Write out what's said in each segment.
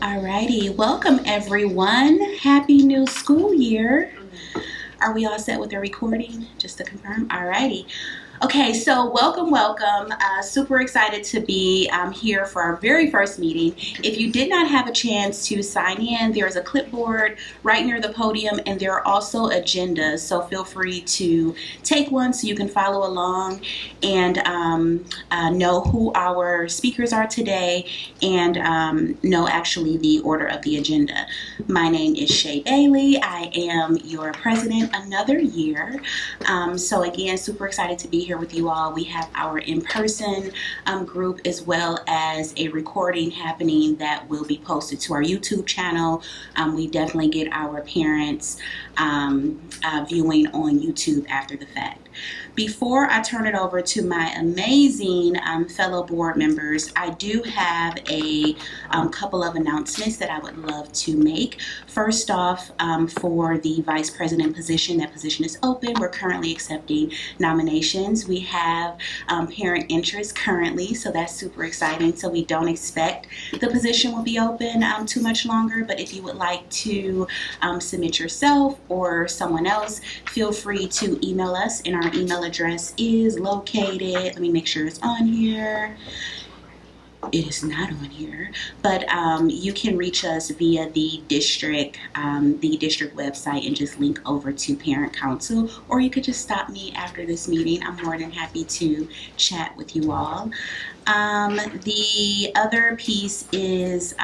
Alrighty, welcome everyone. Happy new school year. Are we all set with the recording? Just to confirm. Alrighty. Okay, so welcome. Super excited to be here for our very first meeting. If you did not have a chance to sign in, there's a clipboard right near the podium, and there are also agendas. So feel free to take one so you can follow along and know who our speakers are today and know actually the order of the agenda. My name is Shay Bailey. I am your president another year. So again, super excited to be here with you all. We have our in-person group as well as a recording happening that will be posted to our YouTube channel. We definitely get our parents viewing on YouTube after the fact. Before I turn it over to my amazing fellow board members, I do have a couple of announcements that I would love to make. First off, for the vice president position, that position is open. We're currently accepting nominations. We have parent interest currently, so that's super exciting. So we don't expect the position will be open too much longer, but if you would like to submit yourself or someone else, feel free to email us, and our email address is located, let me make sure it's on here. It is not on here, but you can reach us via the district website and just link over to Parent Council, or you could just stop me after this meeting. I'm more than happy to chat with you all. The other piece is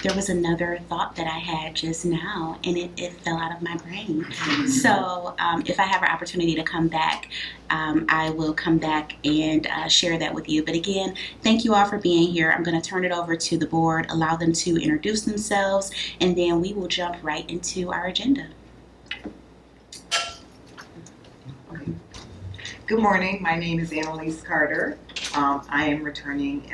there was another thought that I had just now, and it fell out of my brain. So if I have an opportunity to come back, I will come back and share that with you. But again, thank you all for being here. I'm going to turn it over to the board, allow them to introduce themselves, and then we will jump right into our agenda. Good morning. My name is Annalise Carter. I am returning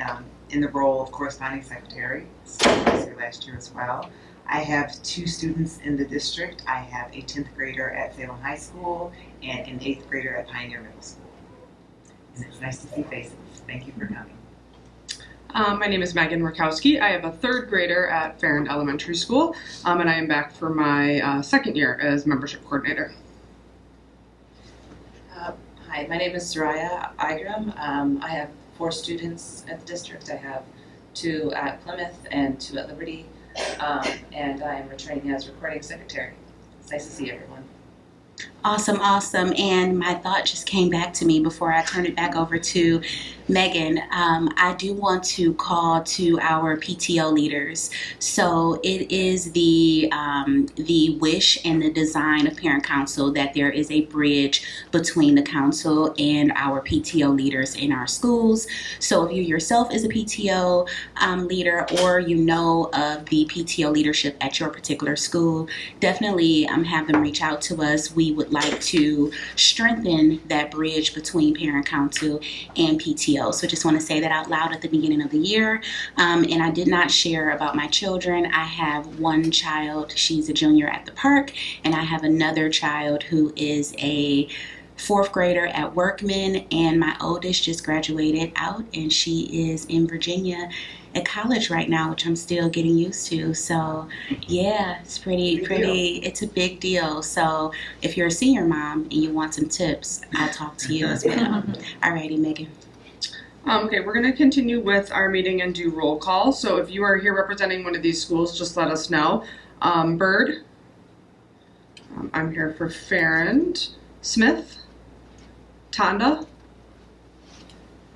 in the role of corresponding secretary. So I was here last year as well. I have two students in the district. I have a 10th grader at Salem High School and an 8th grader at Pioneer Middle School. And it's nice to see faces. Thank you for coming. My name is Megan Rakowski. I have a 3rd grader at Farrand Elementary School, and I am back for my second year as membership coordinator. Hi, my name is Soraya Igram. I have 4 students at the district. I have 2 at Plymouth and 2 at Liberty, and I am returning as recording secretary. It's nice to see everyone. Awesome. And my thought just came back to me before I turn it back over to Megan. I do want to call to our PTO leaders. So it is the wish and the design of Parent Council that there is a bridge between the council and our PTO leaders in our schools. So if you yourself is a PTO leader, or you know of the PTO leadership at your particular school, definitely have them reach out to us. We would like to strengthen that bridge between Parent Council and PTO. So just want to say that out loud at the beginning of the year. And I did not share about my children. I have one child, she's a junior at the park, and I have another child who is a 4th grader at Workman, and my oldest just graduated out, and she is in Virginia at college right now, which I'm still getting used to. So yeah, it's pretty, it's a big deal. So if you're a senior mom and you want some tips, I'll talk to you as well. Alrighty, Megan. Okay, we're going to continue with our meeting and do roll call. So if you are here representing one of these schools, just let us know. Bird. I'm here for Farrand. Smith. Tonda.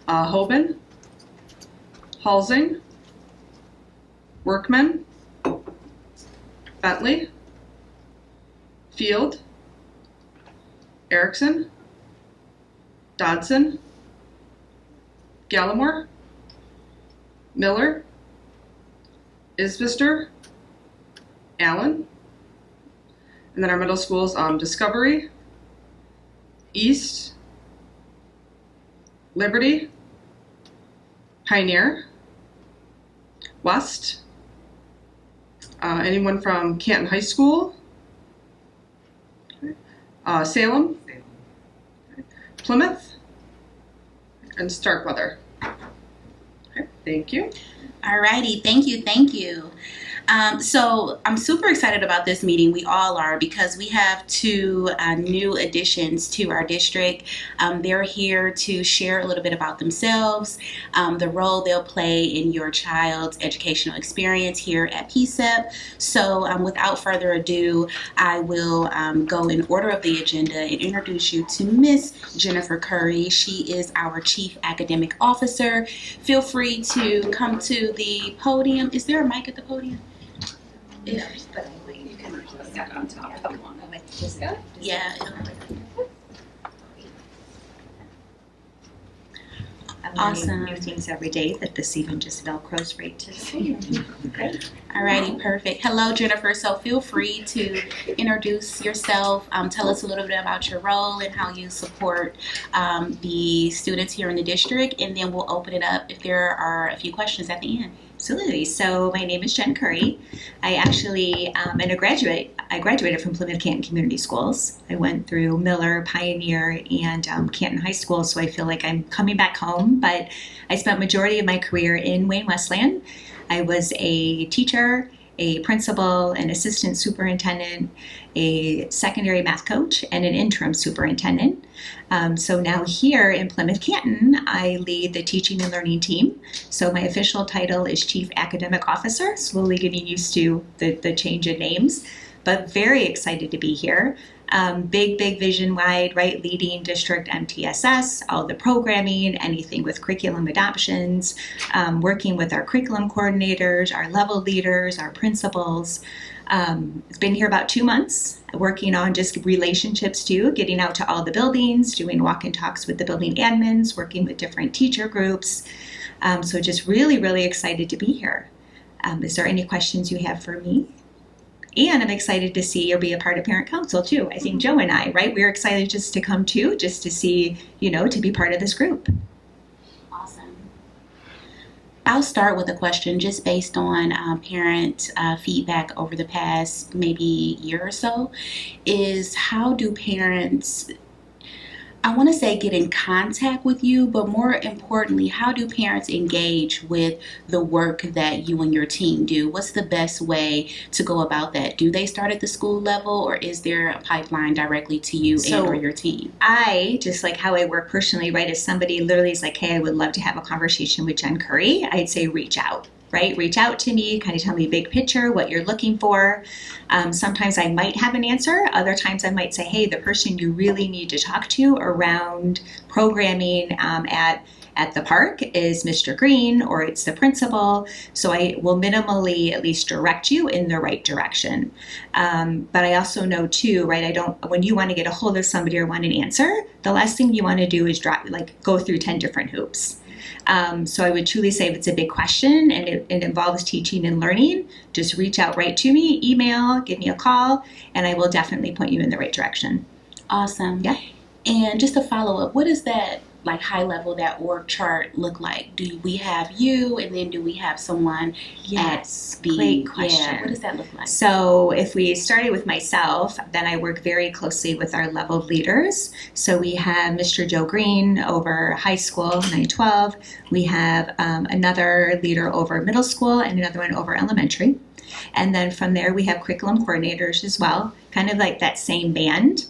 Hoban. Halsing. Workman. Bentley. Field. Erickson. Dodson. Gallimore. Miller. Isbister. Allen. And then our middle schools, Discovery. East. Liberty. Pioneer. West. Anyone from Canton High School? Okay. Salem. Okay. Plymouth. And Starkweather. Okay, thank you. Alrighty, thank you, thank you. So I'm super excited about this meeting. We all are, because we have two new additions to our district. They're here to share a little bit about themselves, the role they'll play in your child's educational experience here at P-CCS. So without further ado, I will go in order of the agenda and introduce you to Miss Jennifer Curry. She is our Chief Academic Officer. Feel free to come to the podium. Is there a mic at the podium? You can sit on top of one. Yeah. I'm Awesome. learning new things every day that this even just velcros right to see. Great. Alrighty, perfect. Hello, Jennifer. So feel free to introduce yourself. Tell us a little bit about your role and how you support the students here in the district, and then we'll open it up if there are a few questions at the end. Absolutely. So my name is Jen Curry. I actually am a graduate. I graduated from Plymouth-Canton Community Schools. I went through Miller, Pioneer, and Canton High School, so I feel like I'm coming back home. But I spent majority of my career in Wayne Westland. I was a teacher, a principal, an assistant superintendent, a secondary math coach, and an interim superintendent. So now here in Plymouth-Canton, I lead the teaching and learning team. So my official title is Chief Academic Officer, slowly getting used to the change in names, but very excited to be here. Big vision wide, right? Leading district MTSS, all the programming, anything with curriculum adoptions, working with our curriculum coordinators, our level leaders, our principals. It's been here about 2 months, working on just relationships too, getting out to all the buildings, doing walk and talks with the building admins, working with different teacher groups. So just really excited to be here. Is there any questions you have for me? And I'm excited to see or be a part of parent council too. I think Joe and I, right? We're excited just to come too, just to see, to be part of this group. Awesome. I'll start with a question just based on parent feedback over the past maybe year or so, is how do parents, I want to say, get in contact with you, but more importantly, how do parents engage with the work that you and your team do? What's the best way to go about that? Do they start at the school level, or is there a pipeline directly to you and or your team? I, just like how I work personally, right, if somebody literally is like, hey, I would love to have a conversation with Jen Curry, I'd say reach out. Right? Reach out to me, kind of tell me big picture, what you're looking for. Sometimes I might have an answer. Other times I might say, hey, the person you really need to talk to around programming at the park is Mr. Green, or it's the principal. So I will minimally at least direct you in the right direction. But I also know too, right, when you want to get a hold of somebody or want an answer, the last thing you want to do is go through 10 different hoops. So I would truly say if it's a big question and it involves teaching and learning, just reach out right to me, email, give me a call, and I will definitely point you in the right direction. Awesome. Yeah. And just to follow up, what is that high level, that org chart look like? Do we have you, and then do we have someone Yes, at the... great question. Yeah, what does that look like? So if we started with myself, then I work very closely with our level leaders. So we have Mr. Joe Green over high school, 912. We have another leader over middle school and another one over elementary. And then from there, we have curriculum coordinators as well, kind of like that same band.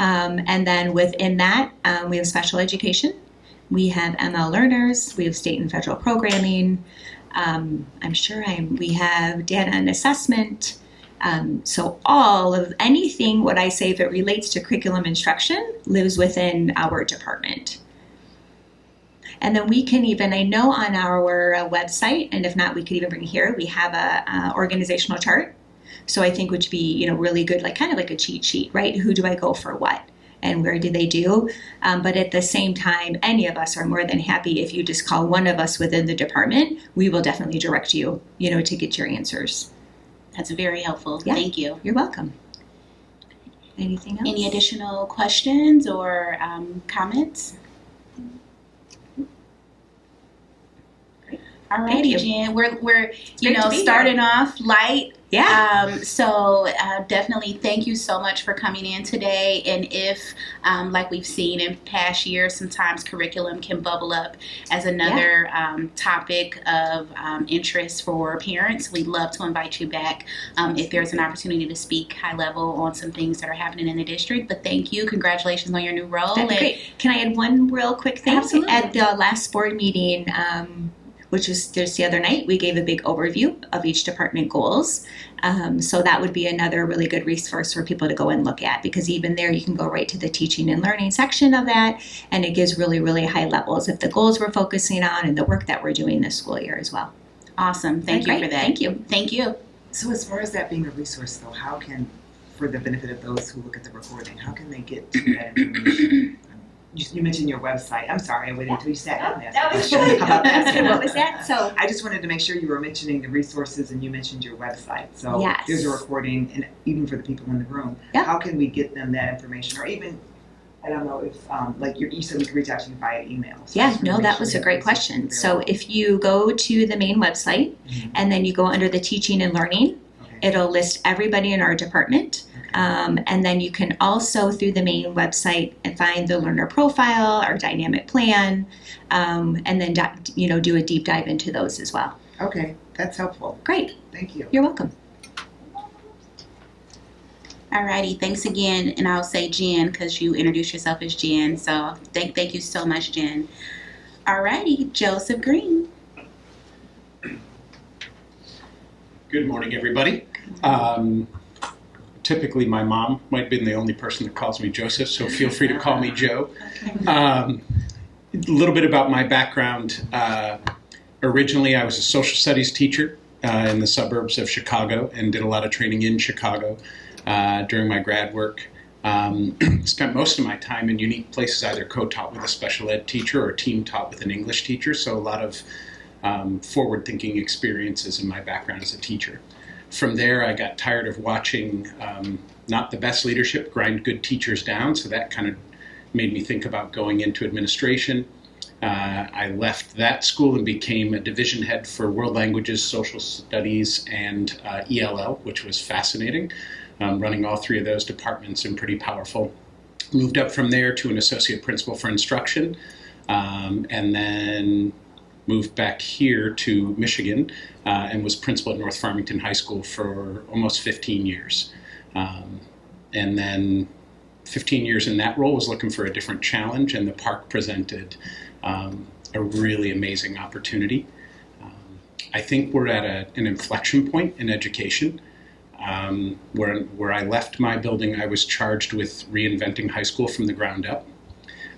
And then within that, we have special education. We have ML learners. We have state and federal programming. We have data and assessment. So all of anything, what I say, if it relates to curriculum instruction, lives within our department. And then we can even, I know on our website, and if not, we could even bring it here, we have a organizational chart. So I think would be, really good, kind of like a cheat sheet, right? Who do I go for what? And where do they do? But at the same time, any of us are more than happy if you just call one of us within the department. We will definitely direct you, to get your answers. That's very helpful. Yeah. Thank you. You're welcome. Anything else? Any additional questions or comments? All righty, Jen. We're starting off light Yeah. So definitely thank you so much for coming in today. And if, like we've seen in past years, sometimes curriculum can bubble up as another topic of interest for parents, we'd love to invite you back if there's an opportunity to speak high level on some things that are happening in the district. But thank you. Congratulations on your new role. That'd be great. Can I add one real quick thing? Absolutely. At the last board meeting, which was just the other night, we gave a big overview of each department goals. So that would be another really good resource for people to go and look at, because even there you can go right to the teaching and learning section of that, and it gives really, really high levels of the goals we're focusing on and the work that we're doing this school year as well. Awesome. Thank you for that. Thank you. Thank you. So as far as that being a resource, though, how can, for the benefit of those who look at the recording, how can they get to that information? You mentioned your website. I'm sorry, I waited until you sat down. That was good. What was that? So I just wanted to make sure you were mentioning the resources, and you mentioned your website. So Yes. there's a recording, and even for the people in the room, Yeah. how can we get them that information? Or even, I don't know if, like you said, we could reach out to you via email. So I yeah, just wanna no, make that sure was we a have great resources question. So available. if you go to the main website Mhm. and then you go under the teaching and learning, Okay. it'll list everybody in our department. Okay. And then you can also, through the main website, and find the learner profile, our dynamic plan, and then do a deep dive into those as well. Okay, that's helpful. Great, Thank you. you're welcome. Alrighty, thanks again, and I'll say Jen because you introduced yourself as Jen. So thank you so much, Jen. Alrighty, Joseph Green. Good morning, everybody. Typically, my mom might have been the only person that calls me Joseph, so feel free to call me Joe. A little bit about my background. Originally, I was a social studies teacher in the suburbs of Chicago and did a lot of training in Chicago during my grad work. Spent most of my time in unique places, either co-taught with a special ed teacher or team taught with an English teacher, so a lot of forward-thinking experiences in my background as a teacher. From there, I got tired of watching not the best leadership grind good teachers down, so that kind of made me think about going into administration. I left that school and became a division head for world languages, social studies, and ELL, which was fascinating, running all three of those departments and pretty powerful. Moved up from there to an associate principal for instruction, and then moved back here to Michigan and was principal at North Farmington High School for almost 15 years. And then 15 years in that role was looking for a different challenge, and the park presented a really amazing opportunity. I think we're at an inflection point in education. Where I left my building, I was charged with reinventing high school from the ground up.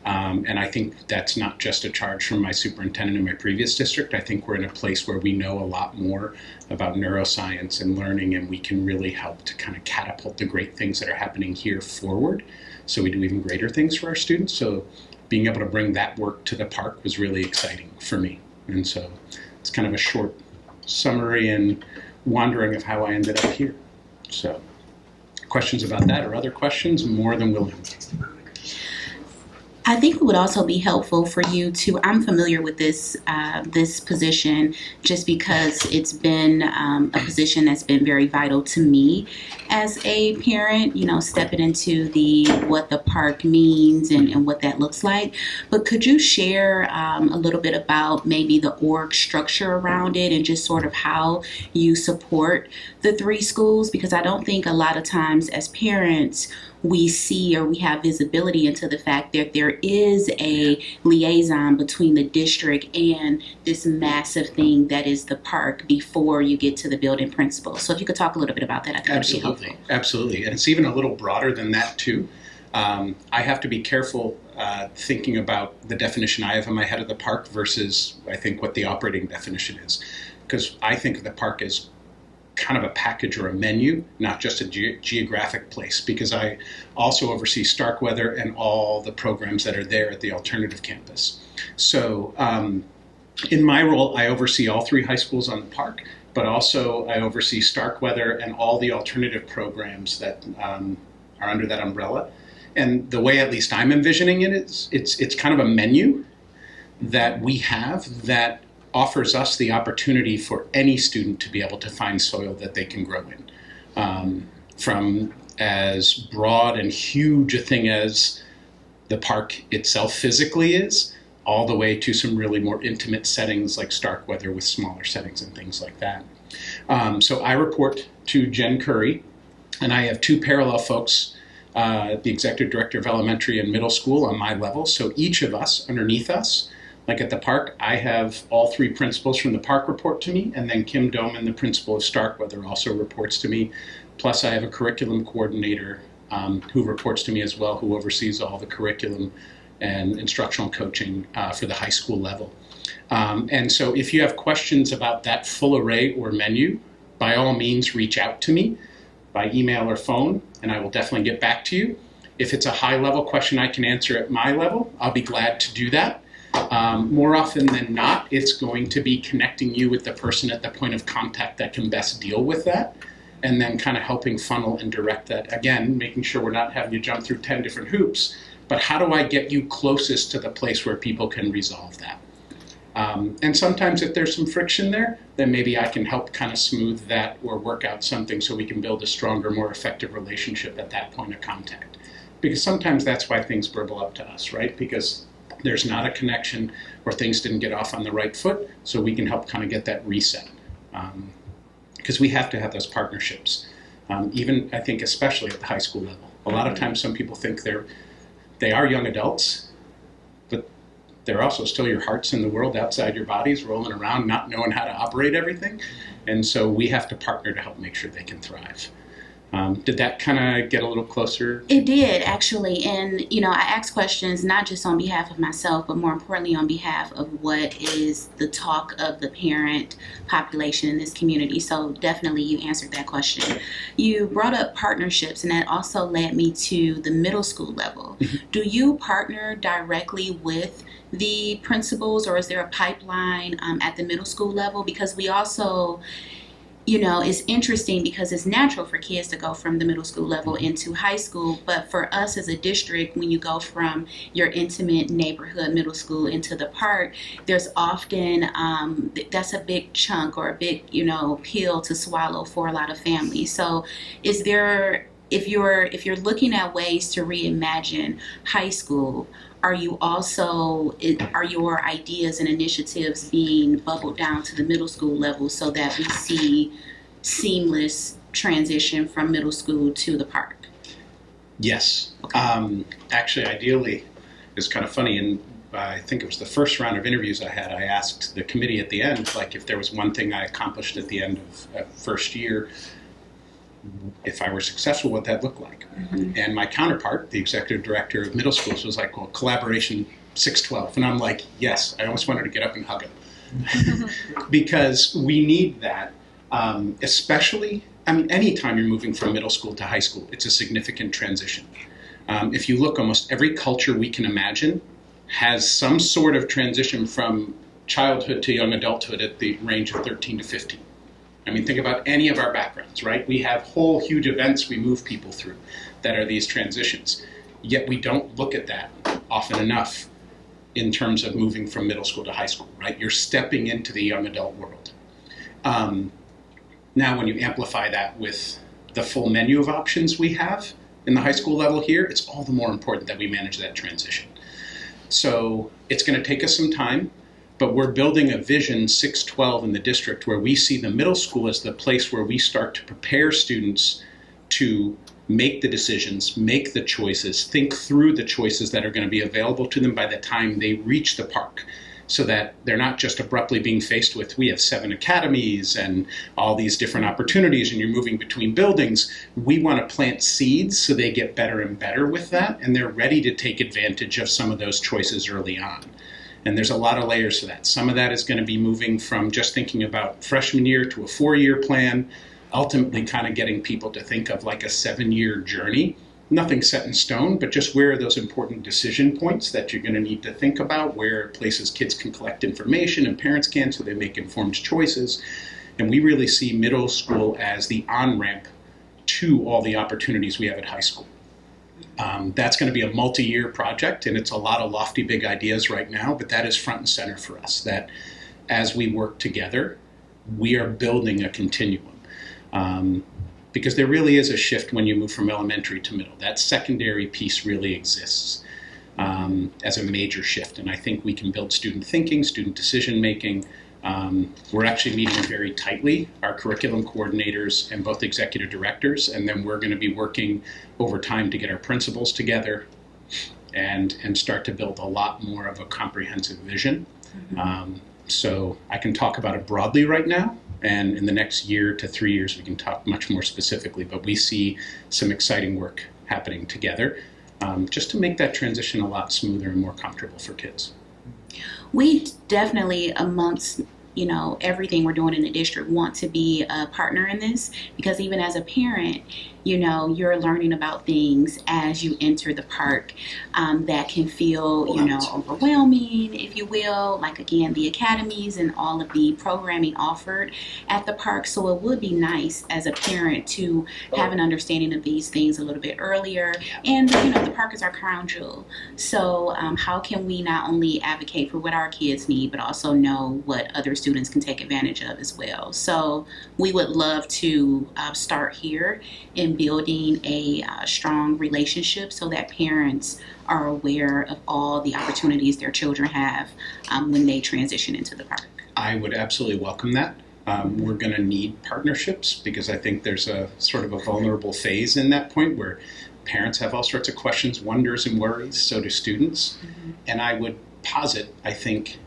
And I think that's not just a charge from my superintendent in my previous district. I think we're in a place where we know a lot more about neuroscience and learning, and we can really help to kind of catapult the great things that are happening here forward, so we do even greater things for our students. So being able to bring that work to the park was really exciting for me. And so it's kind of a short summary and wandering of how I ended up here. So questions about that or other questions, more than willing. I think it would also be helpful for you to, I'm familiar with this position just because it's been a position that's been very vital to me as a parent, stepping into what the park means and what that looks like. But could you share a little bit about maybe the org structure around it and just sort of how you support the three schools? Because I don't think a lot of times as parents, we see or we have visibility into the fact that there is a liaison between the district and this massive thing that is the park before you get to the building principal. So if you could talk a little bit about that, I think that would be helpful. Absolutely. And it's even a little broader than that too. I have to be careful thinking about the definition I have in my head of the park versus I think what the operating definition is. Because I think of the park as kind of a package or a menu, not just a geographic place, because I also oversee Starkweather and all the programs that are there at the alternative campus. So in my role, I oversee all three high schools on the park, but also I oversee Starkweather and all the alternative programs that are under that umbrella. And the way at least I'm envisioning it is it's kind of a menu that we have that offers us the opportunity for any student to be able to find soil that they can grow in. From as broad and huge a thing as the park itself physically is, all the way to some really more intimate settings like Starkweather with smaller settings and things like that. So I report to Jen Curry, and I have two parallel folks, the Executive Director of Elementary and Middle School on my level. So each of us, underneath us, like at the park, I have all three principals from the park report to me, and then Kim Doman, the principal of Starkweather, also reports to me. Plus I have a curriculum coordinator who reports to me as well, who oversees all the curriculum and instructional coaching for the high school level. And so if you have questions about that full array or menu, by all means reach out to me by email or phone, and I will definitely get back to you. If it's a high level question I can answer at my level, I'll be glad to do that. More often than not, it's going to be connecting you with the person at the point of contact that can best deal with that, and then kind of helping funnel and direct that. Again, making sure we're not having you jump through 10 different hoops, but how do I get you closest to the place where people can resolve that? And sometimes if there's some friction there, then maybe I can help kind of smooth that or work out something so we can build a stronger, more effective relationship at that point of contact. Because sometimes that's why things burble up to us, right? Because there's not a connection or things didn't get off on the right foot, so we can help kind of get that reset. Because we have to have those partnerships, even I think especially at the high school level. A lot of times some people think they are young adults, but they're also still your hearts in the world outside your bodies, rolling around, not knowing how to operate everything. And so we have to partner to help make sure they can thrive. Did that kind of get a little closer? It did, actually. And, you know, I asked questions not just on behalf of myself, but more importantly on behalf of what is the talk of the parent population in this community. So definitely you answered that question. You brought up partnerships, and that also led me to the middle school level. Do you partner directly with the principals, or is there a pipeline at the middle school level? Because we also, you know, it's interesting because it's natural for kids to go from the middle school level into high school. But for us as a district, when you go from your intimate neighborhood middle school into the park, there's often, that's a big chunk or a big, you know, pill to swallow for a lot of families. So is there, if you're looking at ways to reimagine high school, are your ideas and initiatives being bubbled down to the middle school level so that we see seamless transition from middle school to the park? Yes. Okay. Actually, ideally, it's kind of funny, and I think it was the first round of interviews I had, I asked the committee at the end, like, if there was one thing I accomplished at the end of first year, if I were successful, what that looked like. And my counterpart, the executive director of middle schools, was like, well, collaboration 612. And I'm like, yes, I almost wanted to get up and hug him. Because we need that, especially, I mean, anytime you're moving from middle school to high school, it's a significant transition. If you look, almost every culture we can imagine has some sort of transition from childhood to young adulthood at the range of 13 to 15. I mean, think about any of our backgrounds, right? We have whole huge events we move people through that are these transitions. Yet we don't look at that often enough in terms of moving from middle school to high school, right? You're stepping into the young adult world. Now, when you amplify that with the full menu of options we have in the high school level here, it's all the more important that we manage that transition. So it's going to take us some time. But we're building a vision 612 in the district where we see the middle school as the place where we start to prepare students to make the decisions, make the choices, think through the choices that are going to be available to them by the time they reach the park, so that they're not just abruptly being faced with, we have 7 academies and all these different opportunities and you're moving between buildings. We want to plant seeds so they get better and better with that, and they're ready to take advantage of some of those choices early on. And there's a lot of layers to that. Some of that is going to be moving from just thinking about freshman year to a 4-year plan, ultimately kind of getting people to think of like a 7-year journey. Nothing set in stone, but just where are those important decision points that you're going to need to think about, where places kids can collect information and parents can so they make informed choices. And we really see middle school as the on-ramp to all the opportunities we have at high school. That's going to be a multi-year project, and it's a lot of lofty, big ideas right now, but that is front and center for us, that as we work together, we are building a continuum. Because there really is a shift when you move from elementary to middle. That secondary piece really exists as a major shift. And I think we can build student thinking, student decision making. We're actually meeting very tightly, our curriculum coordinators and both executive directors, and then we're going to be working over time to get our principals together and start to build a lot more of a comprehensive vision. So I can talk about it broadly right now, and in the next year to 3 years we can talk much more specifically, but we see some exciting work happening together just to make that transition a lot smoother and more comfortable for kids. We definitely, amongst everything we're doing in the district, want to be a partner in this, because even as a parent, you're learning about things as you enter the park that can feel, overwhelming, if you will, like, again, the academies and all of the programming offered at the park. So it would be nice as a parent to have an understanding of these things a little bit earlier. And, the park is our crown jewel. So how can we not only advocate for what our kids need, but also know what other students can take advantage of as well? So we would love to start here in building a strong relationship so that parents are aware of all the opportunities their children have when they transition into the park. I would absolutely welcome that. We're going to need partnerships, because I think there's a sort of a vulnerable phase in that point where parents have all sorts of questions, wonders, and worries. So do students. And I would posit, I think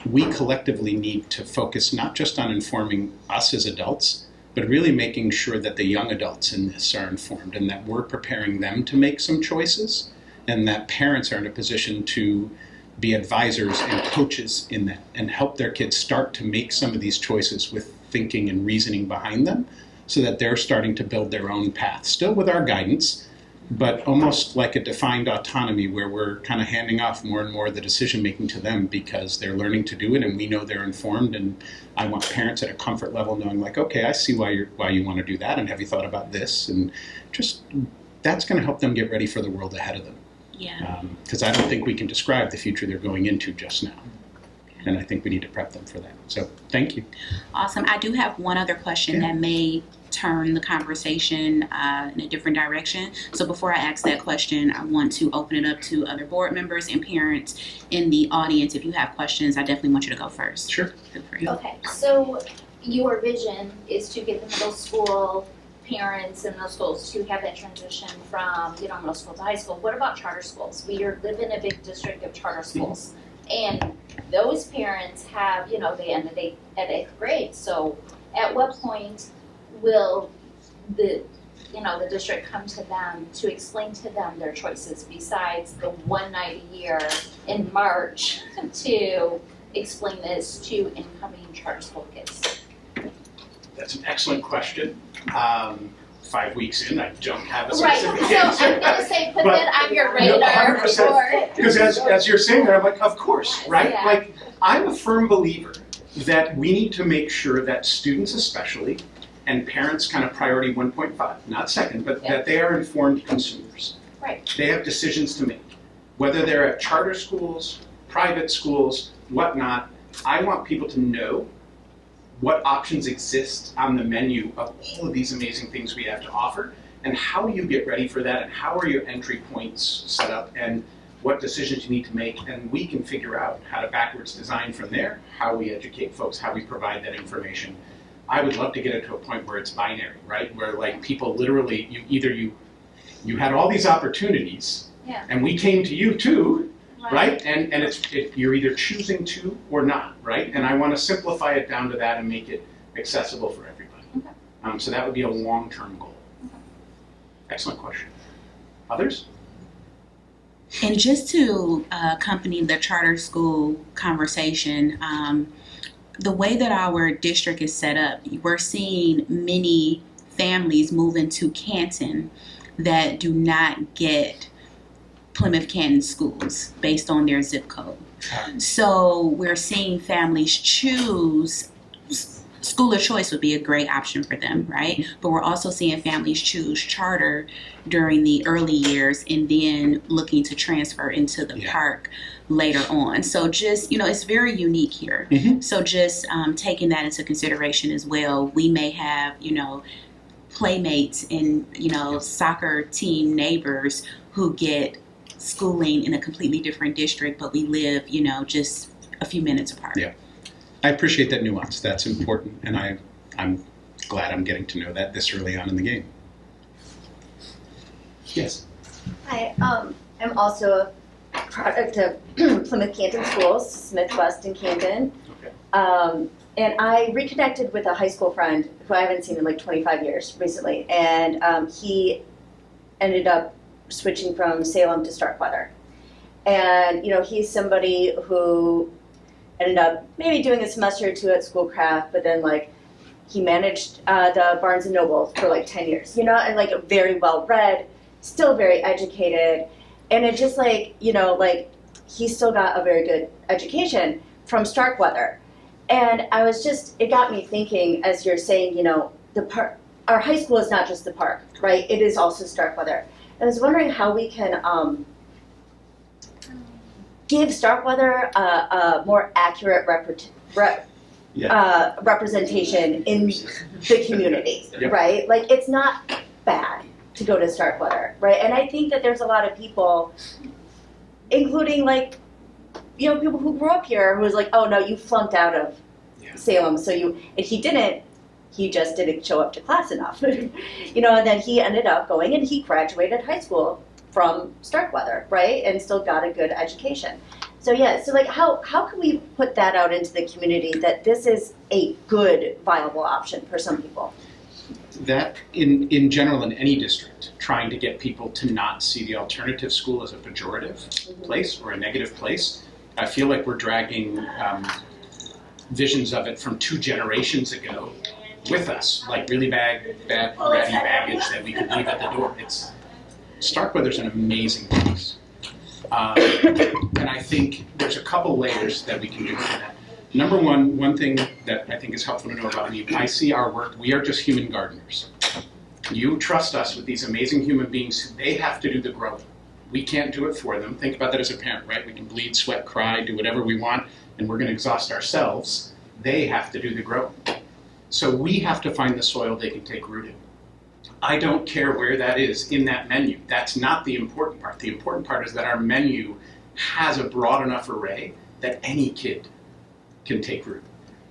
we collectively need to focus not just on informing us as adults, but really making sure that the young adults in this are informed, and that we're preparing them to make some choices, and that parents are in a position to be advisors and coaches in that and help their kids start to make some of these choices with thinking and reasoning behind them, so that they're starting to build their own path, still with our guidance, but almost like a defined autonomy where we're kind of handing off more and more of the decision making to them, because they're learning to do it and we know they're informed. And I want parents at a comfort level knowing, like, okay, I see why you want to do that, and have you thought about this? And just that's going to help them get ready for the world ahead of them. Yeah. Because I don't think we can describe the future they're going into just now. And I think we need to prep them for that. So thank you. Awesome. I do have one other question that may turn the conversation in a different direction. So before I ask that question, I want to open it up to other board members and parents in the audience. If you have questions, I definitely want you to go first. Sure. Feel free. Okay, so your vision is to get the middle school parents in middle schools to have that transition from, middle school to high school. What about charter schools? We live in a big district of charter schools. And those parents have, they end at 8th grade. So at what point will the district come to them to explain to them their choices, besides the one night a year in March to explain this to incoming charter school kids? That's an excellent question. 5 weeks in, I don't have a Right, specific so answer. I'm gonna say put But- that on your radar 100%. Because as you're saying that, I'm like, of course, right? Yeah. Like, I'm a firm believer that we need to make sure that students especially, and parents kind of priority 1.5, not second, but that they are informed consumers. Right. They have decisions to make. Whether they're at charter schools, private schools, whatnot, I want people to know what options exist on the menu of all of these amazing things we have to offer, and how do you get ready for that, and how are your entry points set up, and what decisions you need to make, and we can figure out how to backwards design from there, how we educate folks, how we provide that information. I would love to get it to a point where it's binary, right? Where like people literally, you had all these opportunities, and we came to you too, right? And you're either choosing to or not, right? And I want to simplify it down to that and make it accessible for everybody. Okay. So that would be a long-term goal. Okay. Excellent question. Others? And just to accompany the charter school conversation, the way that our district is set up, we're seeing many families move into Canton that do not get Plymouth-Canton schools based on their zip code. So we're seeing families choose school of choice would be a great option for them, right? But we're also seeing families choose charter during the early years and then looking to transfer into the park later on. So just, it's very unique here. So just taking that into consideration as well. We may have, playmates and, soccer team neighbors who get schooling in a completely different district, but we live, just a few minutes apart. Yeah. I appreciate that nuance. That's important, and I'm glad I'm getting to know that this early on in the game. Yes. Hi, I'm also a product of Plymouth-Canton schools, Smith, West, and Canton. Okay. And I reconnected with a high school friend who I haven't seen in like 25 years recently, and he ended up switching from Salem to Starkweather. And, he's somebody who ended up maybe doing a semester or two at Schoolcraft, but then he managed the Barnes & Noble for 10 years, and very well read, still very educated, and it just he still got a very good education from Starkweather. And it got me thinking, as you're saying, our high school is not just the park, right? It is also Starkweather. I was wondering how we can give Starkweather a more accurate representation in the community, right? It's not bad to go to Starkweather, right? And I think that there's a lot of people, including people who grew up here, who was oh no, you flunked out of Salem, and he just didn't show up to class enough, and then he ended up going and he graduated high school from Starkweather, right, and still got a good education. So how can we put that out into the community that this is a good, viable option for some people? That, in general, in any district, trying to get people to not see the alternative school as a pejorative place or a negative place, I feel like we're dragging visions of it from 2 generations ago with us, really bad ratty baggage that we could leave at the door. Starkweather's an amazing place. And I think there's a couple layers that we can do for that. Number one thing that I think is helpful to know about me, I see our work, we are just human gardeners. You trust us with these amazing human beings. They have to do the growing. We can't do it for them. Think about that as a parent, right? We can bleed, sweat, cry, do whatever we want, and we're going to exhaust ourselves. They have to do the growing. So we have to find the soil they can take root in. I don't care where that is in that menu. That's not the important part. The important part is that our menu has a broad enough array that any kid can take root.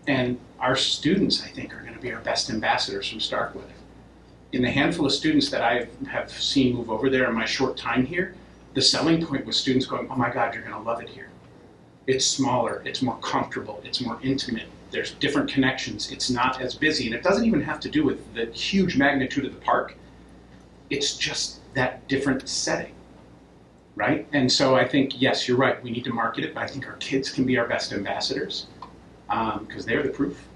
And our students, I think, are going to be our best ambassadors from Starkweather. In the handful of students that I have seen move over there in my short time here, the selling point was students going, oh my God, you're going to love it here. It's smaller, it's more comfortable, it's more intimate. There's different connections. It's not as busy. And it doesn't even have to do with the huge magnitude of the park. It's just that different setting, right? And so I think, yes, you're right. We need to market it, but I think our kids can be our best ambassadors because they're the proof.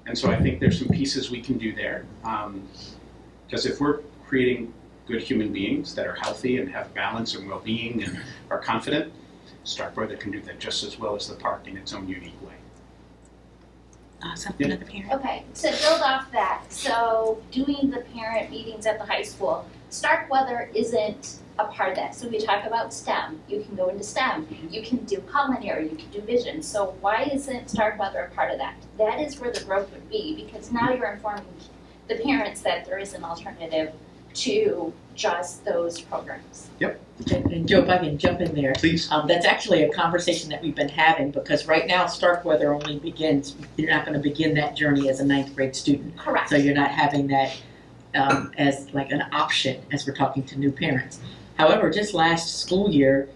And so I think there's some pieces we can do there. Because if we're creating good human beings that are healthy and have balance and well-being and are confident, Starkweather can do that just as well as the park in its own unique way. Awesome. Yeah. Another parent. Okay, to build off that, so doing the parent meetings at the high school, Starkweather isn't a part of that. So we talk about STEM. You can go into STEM. You can do culinary. You can do vision. So why isn't Starkweather a part of that? That is where the growth would be, because now you're informing the parents that there is an alternative to just those programs. And Joe, if I can jump in there. Please. That's actually a conversation that we've been having, because right now Starkweather only begins, you're not going to begin that journey as a 9th grade student. Correct. So you're not having that as like an option as we're talking to new parents. However, just last school year,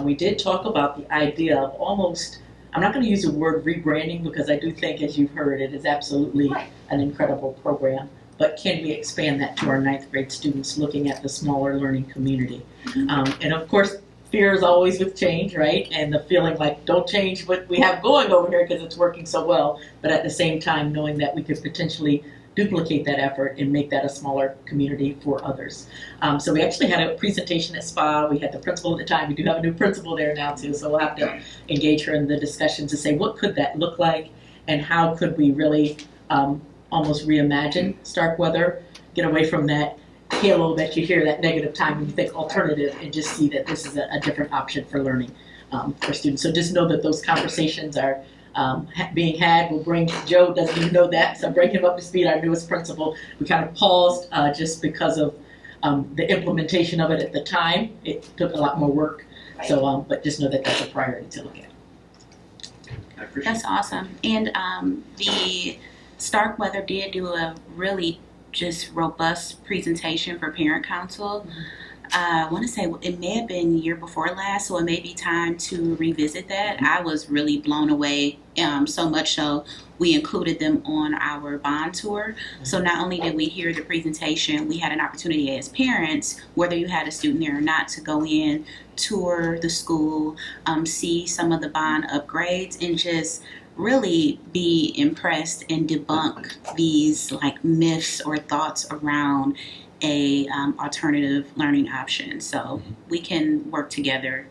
we did talk about the idea of almost, I'm not going to use the word rebranding, because I do think, as you've heard, it is absolutely an incredible program. But can we expand that to our 9th grade students, looking at the smaller learning community? And of course, fear is always with change, right? And the feeling like, don't change what we have going over here because it's working so well. But at the same time, knowing that we could potentially duplicate that effort and make that a smaller community for others. So we actually had a presentation at SPA. We had the principal at the time. We do have a new principal there now too. So we'll have to engage her in the discussion to say, what could that look like? And how could we really almost reimagine Starkweather, get away from that halo that you hear, that negative time when you think alternative, and just see that this is a different option for learning for students. So just know that those conversations are being had. We'll bring, Joe doesn't even know that, so bring him up to speed, our newest principal. We kind of paused just because of the implementation of it at the time. It took a lot more work, so but just know that that's a priority to look at. That's awesome. And the Starkweather did do a really just robust presentation for parent council. I want to say it may have been year before last, so it may be time to revisit that. I was really blown away, so much so we included them on our bond tour. So not only did we hear the presentation, we had an opportunity as parents, whether you had a student there or not, to go in, tour the school, see some of the bond upgrades, and just really be impressed and debunk these like myths or thoughts around a alternative learning option. So we can work together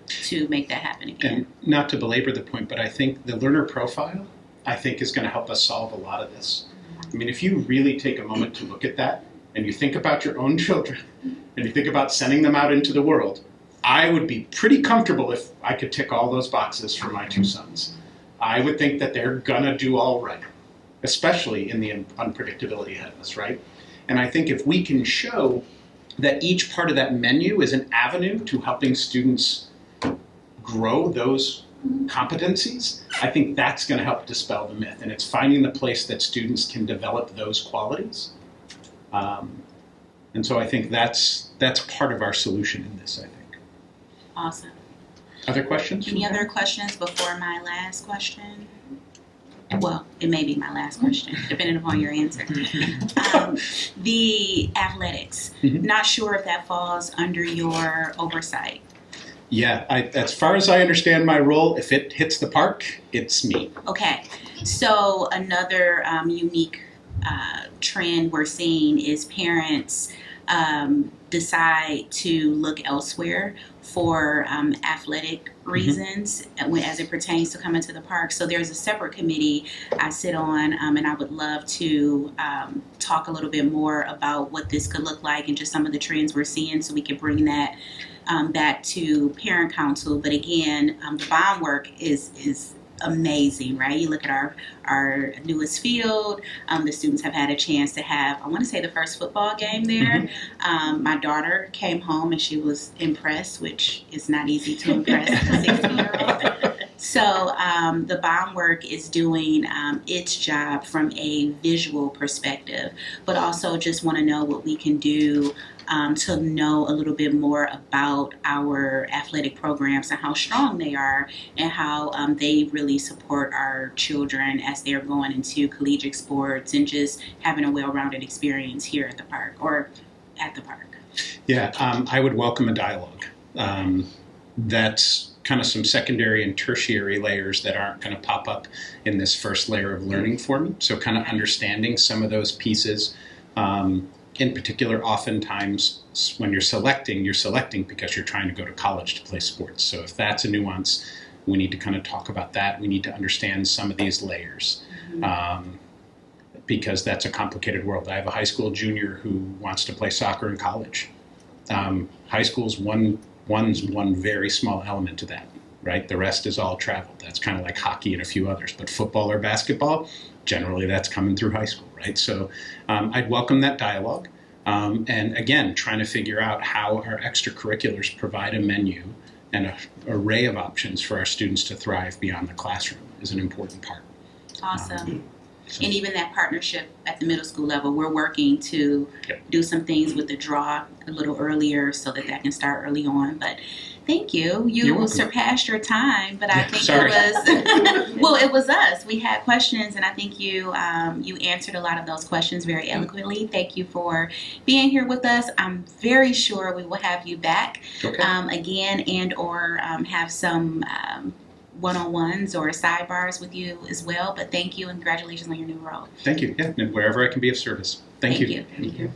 to make that happen again. And not to belabor the point, but I think the learner profile, I think, is going to help us solve a lot of this. I mean, if you really take a moment to look at that, and you think about your own children, and you think about sending them out into the world, I would be pretty comfortable if I could tick all those boxes for my two sons. I would think that they're going to do all right, especially in the unpredictability ahead of us, right? And I think if we can show that each part of that menu is an avenue to helping students grow those competencies, I think that's going to help dispel the myth. And it's finding the place that students can develop those qualities. And so I think that's part of our solution in this, I think. Awesome. Other questions? Any other questions before my last question? Well, it may be my last question, depending upon your answer. The athletics, not sure if that falls under your oversight. Yeah, as far as I understand my role, if it hits the park, it's me. Okay, so another unique trend we're seeing is parents decide to look elsewhere for athletic reasons as it pertains to coming to the park. So there's a separate committee I sit on, and I would love to talk a little bit more about what this could look like and just some of the trends we're seeing, so we can bring that back to parent council. But again, the bond work is amazing, right? You look at our newest field, the students have had a chance to have, I want to say, the first football game there. My daughter came home and she was impressed, which is not easy to impress a 16-year-old. So the bond work is doing its job from a visual perspective, but also just want to know what we can do to know a little bit more about our athletic programs and how strong they are, and how they really support our children as they're going into collegiate sports and just having a well-rounded experience here at the park or at the park. Yeah, I would welcome a dialogue. That's kind of some secondary and tertiary layers that aren't going to pop up in this first layer of learning for me. So kind of understanding some of those pieces. In particular, oftentimes when you're selecting because you're trying to go to college to play sports. So if that's a nuance, we need to kind of talk about that. We need to understand some of these layers because that's a complicated world. I have a high school junior who wants to play soccer in college. High school's one very small element to that, right? The rest is all travel. That's kind of like hockey and a few others. But football or basketball, generally that's coming through high school, right? So I'd welcome that dialogue. And again, trying to figure out how our extracurriculars provide a menu and an array of options for our students to thrive beyond the classroom is an important part. Awesome. And even that partnership at the middle school level, we're working to do some things with the draw a little earlier so that can start early on. But thank you. You surpassed your time, but I think it was, well, it was us. We had questions, and I think you answered a lot of those questions very eloquently. Thank you for being here with us. I'm very sure we will have you back again and or have some one-on-ones or sidebars with you as well. But thank you and congratulations on your new role. Thank you. Yeah, and wherever I can be of service. Thank you. Thank you.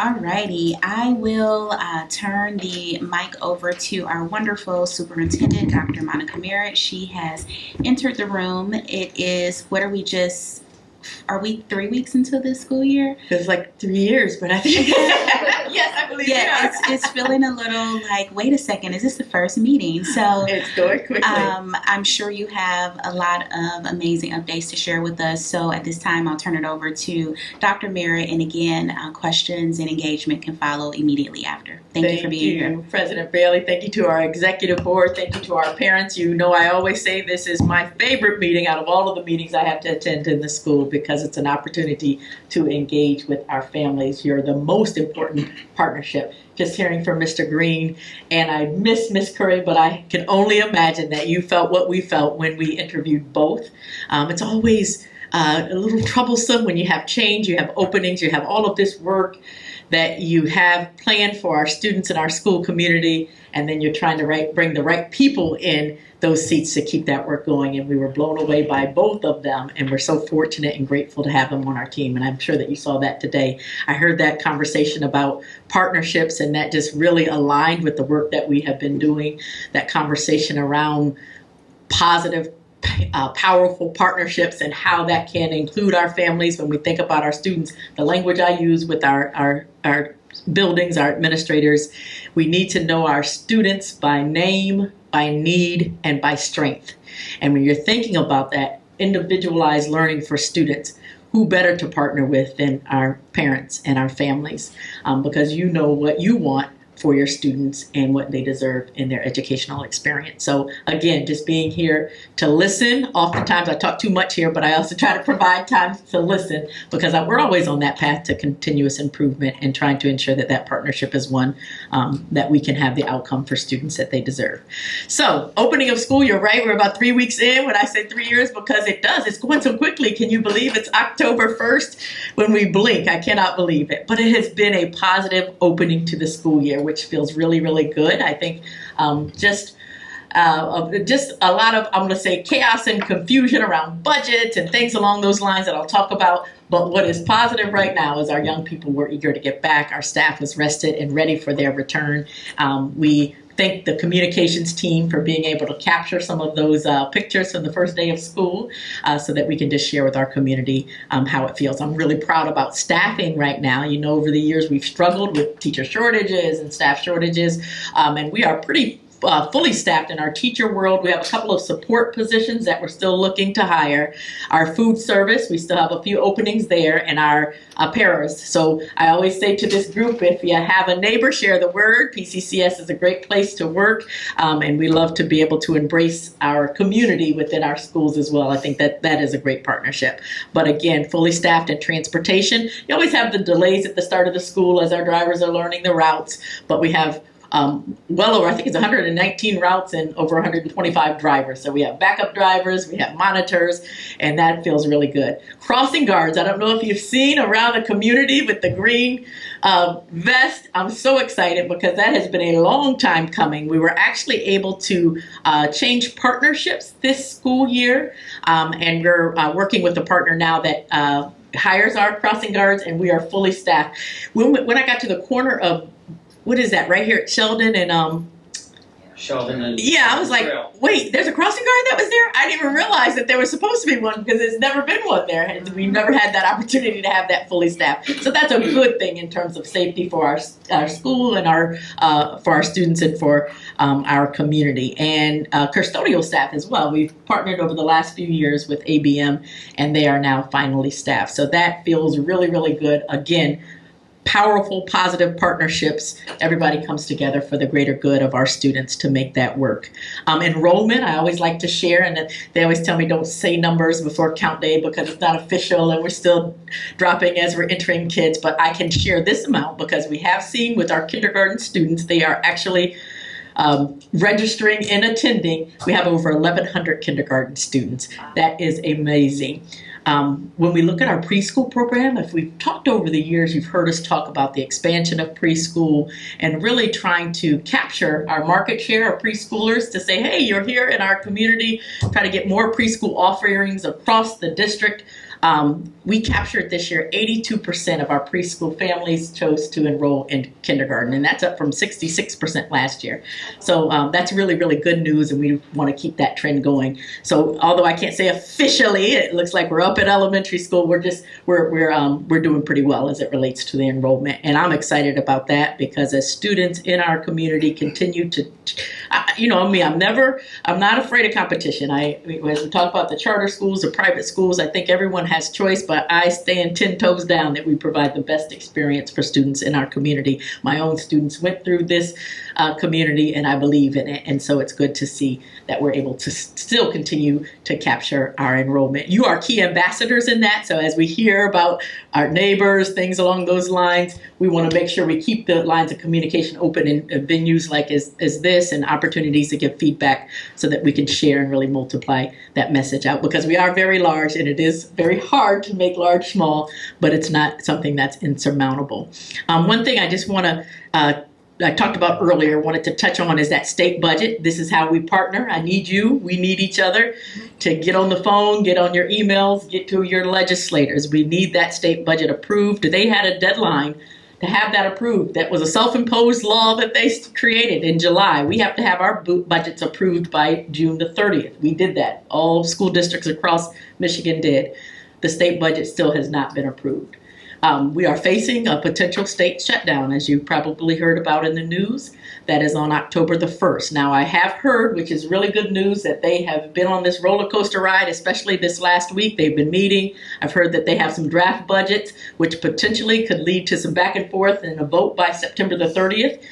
Alrighty, I will turn the mic over to our wonderful superintendent, Dr. Monica Merritt. She has entered the room. It is, are we 3 weeks into this school year? Feels like 3 years, but I think yes, I believe it's feeling a little like, wait a second, is this the first meeting? So it's going quickly. I'm sure you have a lot of amazing updates to share with us. So at this time, I'll turn it over to Dr. Merritt. And again, questions and engagement can follow immediately after. Thank you for being here. President Bailey. Thank you to our executive board. Thank you to our parents. You know, I always say this is my favorite meeting out of all of the meetings I have to attend in the school, because it's an opportunity to engage with our families. You're the most important partnership. Just hearing from Mr. Green, and I miss Miss Curry, but I can only imagine that you felt what we felt when we interviewed both. It's always a little troublesome when you have change, you have openings, you have all of this work that you have planned for our students in our school community, and then you're trying to bring the right people in those seats to keep that work going. And we were blown away by both of them, and we're so fortunate and grateful to have them on our team. And I'm sure that you saw that today. I heard that conversation about partnerships, and that just really aligned with the work that we have been doing, that conversation around positive, powerful partnerships and how that can include our families when we think about our students. The language I use with our buildings, our administrators, we need to know our students by name, by need, and by strength. And when you're thinking about that individualized learning for students, who better to partner with than our parents and our families, because you know what you want for your students and what they deserve in their educational experience. So again, just being here to listen. Oftentimes I talk too much here, but I also try to provide time to listen, because we're always on that path to continuous improvement and trying to ensure that that partnership is one that we can have the outcome for students that they deserve. So opening of school, you're right, we're about 3 weeks in. When I say 3 years, because it's going so quickly. Can you believe it's October 1st when we blink? I cannot believe it. But it has been a positive opening to the school year, which feels really, really good. I think just a lot of, I'm going to say, chaos and confusion around budgets and things along those lines that I'll talk about. But what is positive right now is our young people were eager to get back. Our staff was rested and ready for their return. We thank the communications team for being able to capture some of those pictures from the first day of school so that we can just share with our community how it feels. I'm really proud about staffing right now. You know, over the years we've struggled with teacher shortages and staff shortages, and we are pretty fully staffed in our teacher world. We have a couple of support positions that we're still looking to hire. Our food service, we still have a few openings there, and our paras. So I always say to this group, if you have a neighbor, share the word. P-CCS is a great place to work, and we love to be able to embrace our community within our schools as well. I think that is a great partnership. But again, fully staffed in transportation. You always have the delays at the start of the school as our drivers are learning the routes, but we have well over, I think it's 119 routes and over 125 drivers. So we have backup drivers, we have monitors, and that feels really good. Crossing guards, I don't know if you've seen around the community with the green vest. I'm so excited because that has been a long time coming. We were actually able to change partnerships this school year, and we're working with a partner now that hires our crossing guards, and we are fully staffed. When I got to the corner of, what is that, right here at Sheldon and Sheldon and I was like, wait, there's a crossing guard that was there? I didn't even realize that there was supposed to be one, because there's never been one there, and we've never had that opportunity to have that fully staffed. So that's a good thing in terms of safety for our school and for our students and for our community. And custodial staff as well. We've partnered over the last few years with ABM, and they are now finally staffed. So that feels really, really good. Again, powerful, positive partnerships. Everybody comes together for the greater good of our students to make that work. Enrollment, I always like to share, and they always tell me don't say numbers before count day because it's not official and we're still dropping as we're entering kids, but I can share this amount because we have seen with our kindergarten students, they are actually registering and attending. We have over 1,100 kindergarten students. That is amazing. When we look at our preschool program, if we've talked over the years, you've heard us talk about the expansion of preschool and really trying to capture our market share of preschoolers to say, hey, you're here in our community, try to get more preschool offerings across the district. We captured this year 82% of our preschool families chose to enroll in kindergarten, and that's up from 66% last year. So that's really, really good news, and we want to keep that trend going. So although I can't say officially, it looks like we're up at elementary school. We're doing pretty well as it relates to the enrollment, and I'm excited about that because as students in our community continue to, I'm not afraid of competition. As we talk about the charter schools or private schools, I think everyone has choice, but I stand 10 toes down that we provide the best experience for students in our community. My own students went through this community, and I believe in it, and so it's good to see that we're able to still continue to capture our enrollment. You are key ambassadors in that, so as we hear about our neighbors, things along those lines, we want to make sure we keep the lines of communication open in venues like as this and opportunities to give feedback so that we can share and really multiply that message out, because we are very large and it is very hard to make large small, but it's not something that's insurmountable. One thing I just want to I talked about earlier, wanted to touch on is that state budget. This is how we partner. I need you. We need each other to get on the phone, get on your emails, get to your legislators. We need that state budget approved. They had a deadline to have that approved. That was a self-imposed law that they created in July. We have to have our budgets approved by June the 30th. We did that. All school districts across Michigan did. The state budget still has not been approved. We are facing a potential state shutdown, as you probably heard about in the news. That is on October the 1st. Now, I have heard, which is really good news, that they have been on this roller coaster ride, especially this last week. They've been meeting. I've heard that they have some draft budgets, which potentially could lead to some back and forth and a vote by September the 30th.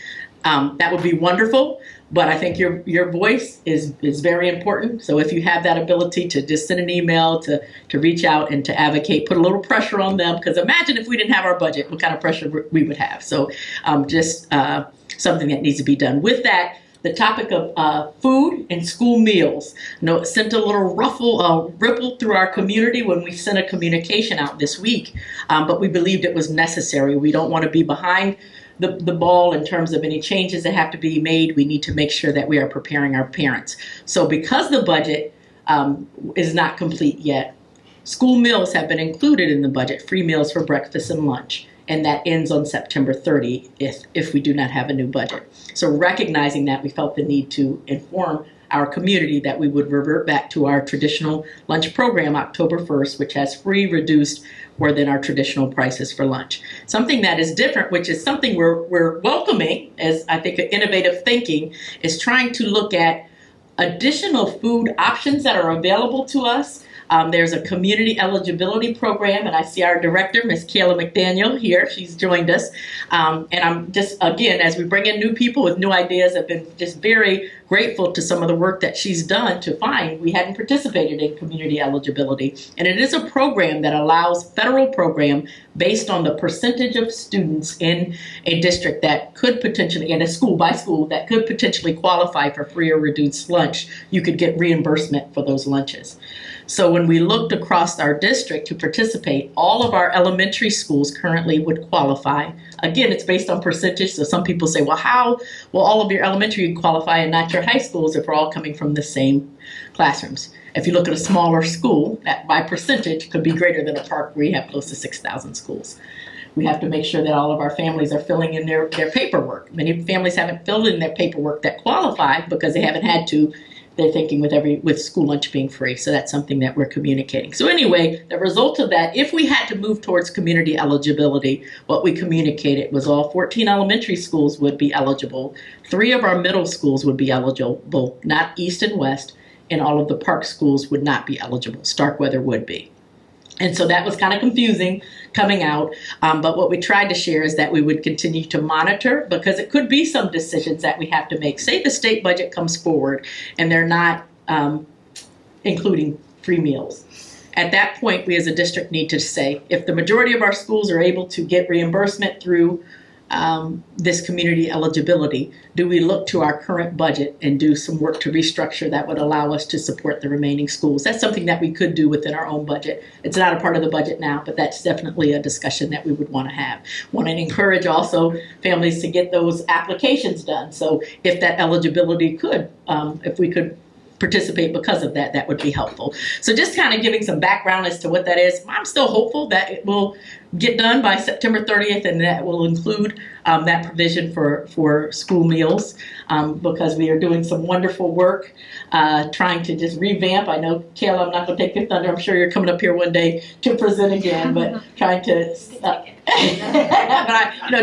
That would be wonderful. But I think your voice is very important. So if you have that ability to just send an email, to reach out and to advocate, put a little pressure on them. Because imagine if we didn't have our budget, what kind of pressure we would have. So just something that needs to be done. With that, the topic of food and school meals. It sent a little ripple through our community when we sent a communication out this week. But we believed it was necessary. We don't want to be behind the ball in terms of any changes that have to be made. We need to make sure that we are preparing our parents. So because the budget is not complete yet, school meals have been included in the budget, free meals for breakfast and lunch, and that ends on September 30 if we do not have a new budget. So recognizing that, we felt the need to inform our community that we would revert back to our traditional lunch program October 1st, which has free, reduced, or than our traditional prices for lunch. Something that is different, which is something we're welcoming as I think innovative thinking, is trying to look at additional food options that are available to us. There's a community eligibility program, and I see our director, Ms. Kayla McDaniel, here. She's joined us. And I'm just, again, as we bring in new people with new ideas, I've been just very grateful to some of the work that she's done to find we hadn't participated in community eligibility. And it is a program that allows, federal program, based on the percentage of students in a district that could potentially, in a school by school, that could potentially qualify for free or reduced lunch. You could get reimbursement for those lunches. So when we looked across our district to participate, all of our elementary schools currently would qualify. Again, it's based on percentage. So some people say, well, how will all of your elementary qualify and not your high schools if we're all coming from the same classrooms? If you look at a smaller school, that by percentage could be greater than a park where you have close to 6,000 schools. We have to make sure that all of our families are filling in their paperwork. Many families haven't filled in their paperwork that qualify because they haven't had to. They're thinking with school lunch being free. So that's something that we're communicating. So anyway, the result of that, if we had to move towards community eligibility, what we communicated was all 14 elementary schools would be eligible. 3 of our middle schools would be eligible, not East and West, and all of the park schools would not be eligible. Starkweather would be. And so that was kind of confusing coming out. But what we tried to share is that we would continue to monitor, because it could be some decisions that we have to make. Say the state budget comes forward and they're not including free meals. At that point, we as a district need to say, if the majority of our schools are able to get reimbursement through this community eligibility, do we look to our current budget and do some work to restructure that would allow us to support the remaining schools? That's something that we could do within our own budget. It's not a part of the budget now, but that's definitely a discussion that we would want to have. Want to encourage also families to get those applications done. So if that eligibility could, if we could participate because of that, that would be helpful. So just kind of giving some background as to what that is. I'm still hopeful that it will get done by September 30th, and that will include that provision for school meals, because we are doing some wonderful work trying to just revamp. I know, Kayla, I'm not going to take your thunder. I'm sure you're coming up here one day to present again, but trying to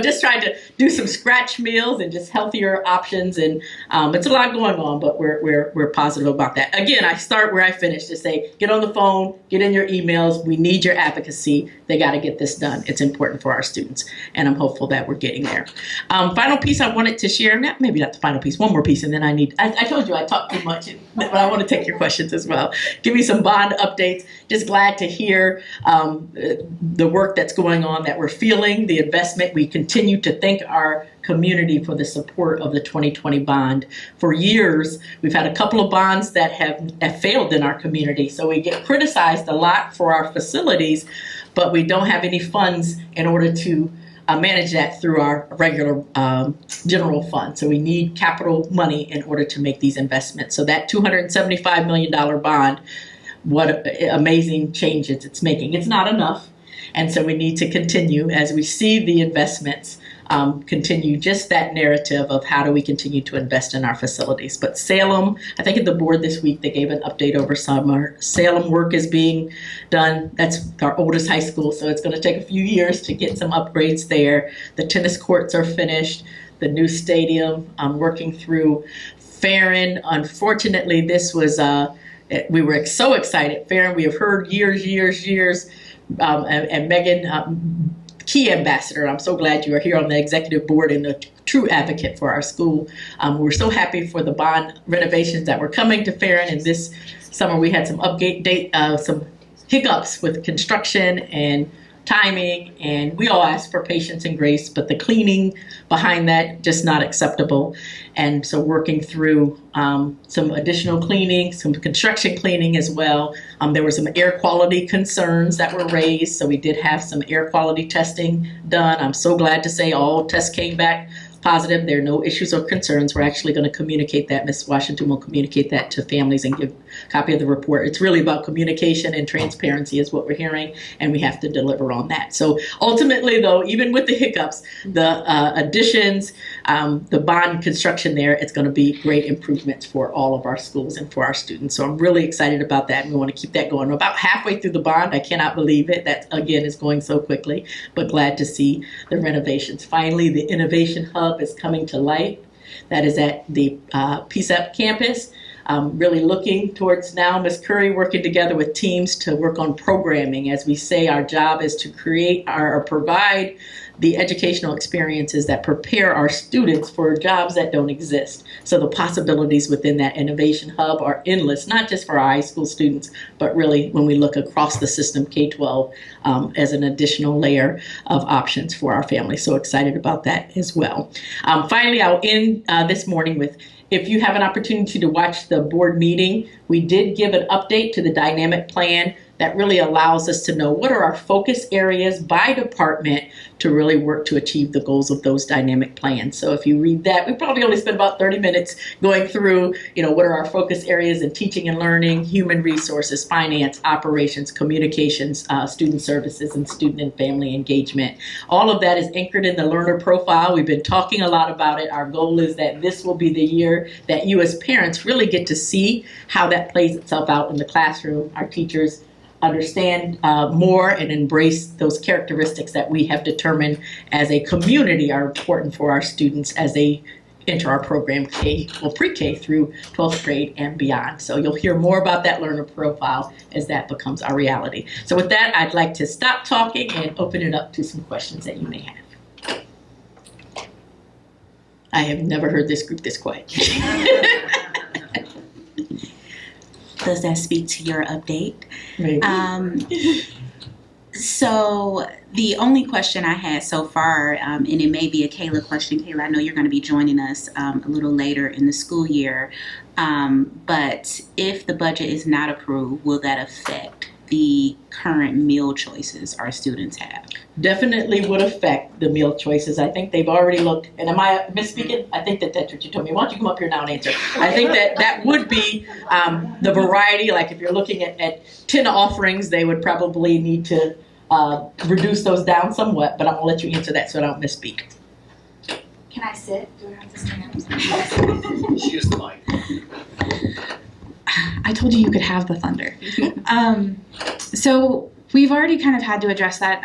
just trying to do some scratch meals and just healthier options, and it's a lot going on, but we're positive about that. Again, I start where I finish, to say, get on the phone, get in your emails. We need your advocacy. They got to get this done. It's important for our students, and I'm hopeful that we're getting there. Final piece I wanted to share, maybe not the final piece, one more piece, and then I told you I talked too much, but I want to take your questions as well. Give me some bond updates. Just glad to hear the work that's going on, that we're feeling the investment. We continue to thank our community for the support of the 2020 bond. For years, we've had a couple of bonds that have failed in our community, so we get criticized a lot for our facilities, but we don't have any funds in order to manage that through our regular general fund. So we need capital money in order to make these investments. So that $275 million bond, what amazing changes it's making. It's not enough. And so we need to continue, as we see the investments, continue just that narrative of how do we continue to invest in our facilities. But Salem, I think at the board this week, they gave an update over summer. Salem work is being done. That's our oldest high school, so it's going to take a few years to get some upgrades there. The tennis courts are finished. The new stadium, working through. Farron, unfortunately, this was, we were so excited. Farron, we have heard years, and Megan, key ambassador. I'm so glad you are here on the executive board and a true advocate for our school. We're so happy for the bond renovations that were coming to Farron, and this summer we had some some hiccups with construction and timing, and we all asked for patience and grace, but the cleaning behind that, just not acceptable. And so working through some additional cleaning, some construction cleaning as well. There were some air quality concerns that were raised, so we did have some air quality testing done. I'm so glad to say all tests came back positive. There are no issues or concerns. We're actually going to communicate that. Ms. Washington will communicate that to families and give a copy of the report. It's really about communication and transparency is what we're hearing, and we have to deliver on that. So ultimately, though, even with the hiccups, the additions, the bond construction there, it's going to be great improvements for all of our schools and for our students. So I'm really excited about that, and we want to keep that going. We're about halfway through the bond. I cannot believe it. That, again, is going so quickly, but glad to see the renovations. Finally, the Innovation Hub is coming to life. That is at the P-CCS campus. Really looking towards now Ms. Curry working together with teams to work on programming. As we say, our job is to create or provide the educational experiences that prepare our students for jobs that don't exist. So the possibilities within that Innovation Hub are endless, not just for our high school students, but really when we look across the system, K-12, as an additional layer of options for our families. So excited about that as well. Finally, I'll end this morning with, if you have an opportunity to watch the board meeting, we did give an update to the dynamic plan that really allows us to know what are our focus areas by department to really work to achieve the goals of those dynamic plans. So if you read that, we probably only spent about 30 minutes going through, what are our focus areas in teaching and learning, human resources, finance, operations, communications, student services, and student and family engagement. All of that is anchored in the learner profile. We've been talking a lot about it. Our goal is that this will be the year that you as parents really get to see how that plays itself out in the classroom. Our teachers understand more and embrace those characteristics that we have determined as a community are important for our students as they enter our program pre-K through 12th grade and beyond. So you'll hear more about that learner profile as that becomes our reality. So with that, I'd like to stop talking and open it up to some questions that you may have. I have never heard this group this quiet. Does that speak to your update? Maybe. So the only question I had so far, and it may be a Kayla question. Kayla, I know you're going to be joining us a little later in the school year, but if the budget is not approved, will that affect the current meal choices our students have? definitely would affect the meal choices. I think they've already looked, and am I misspeaking? I think that's what you told me. Why don't you come up here now and answer? I think that would be the variety. Like if you're looking at 10 offerings, they would probably need to reduce those down somewhat, but I'm going to let you answer that so I don't misspeak. Can I sit? Do I have to stand? She has the mic. I told you could have the thunder. So we've already kind of had to address that.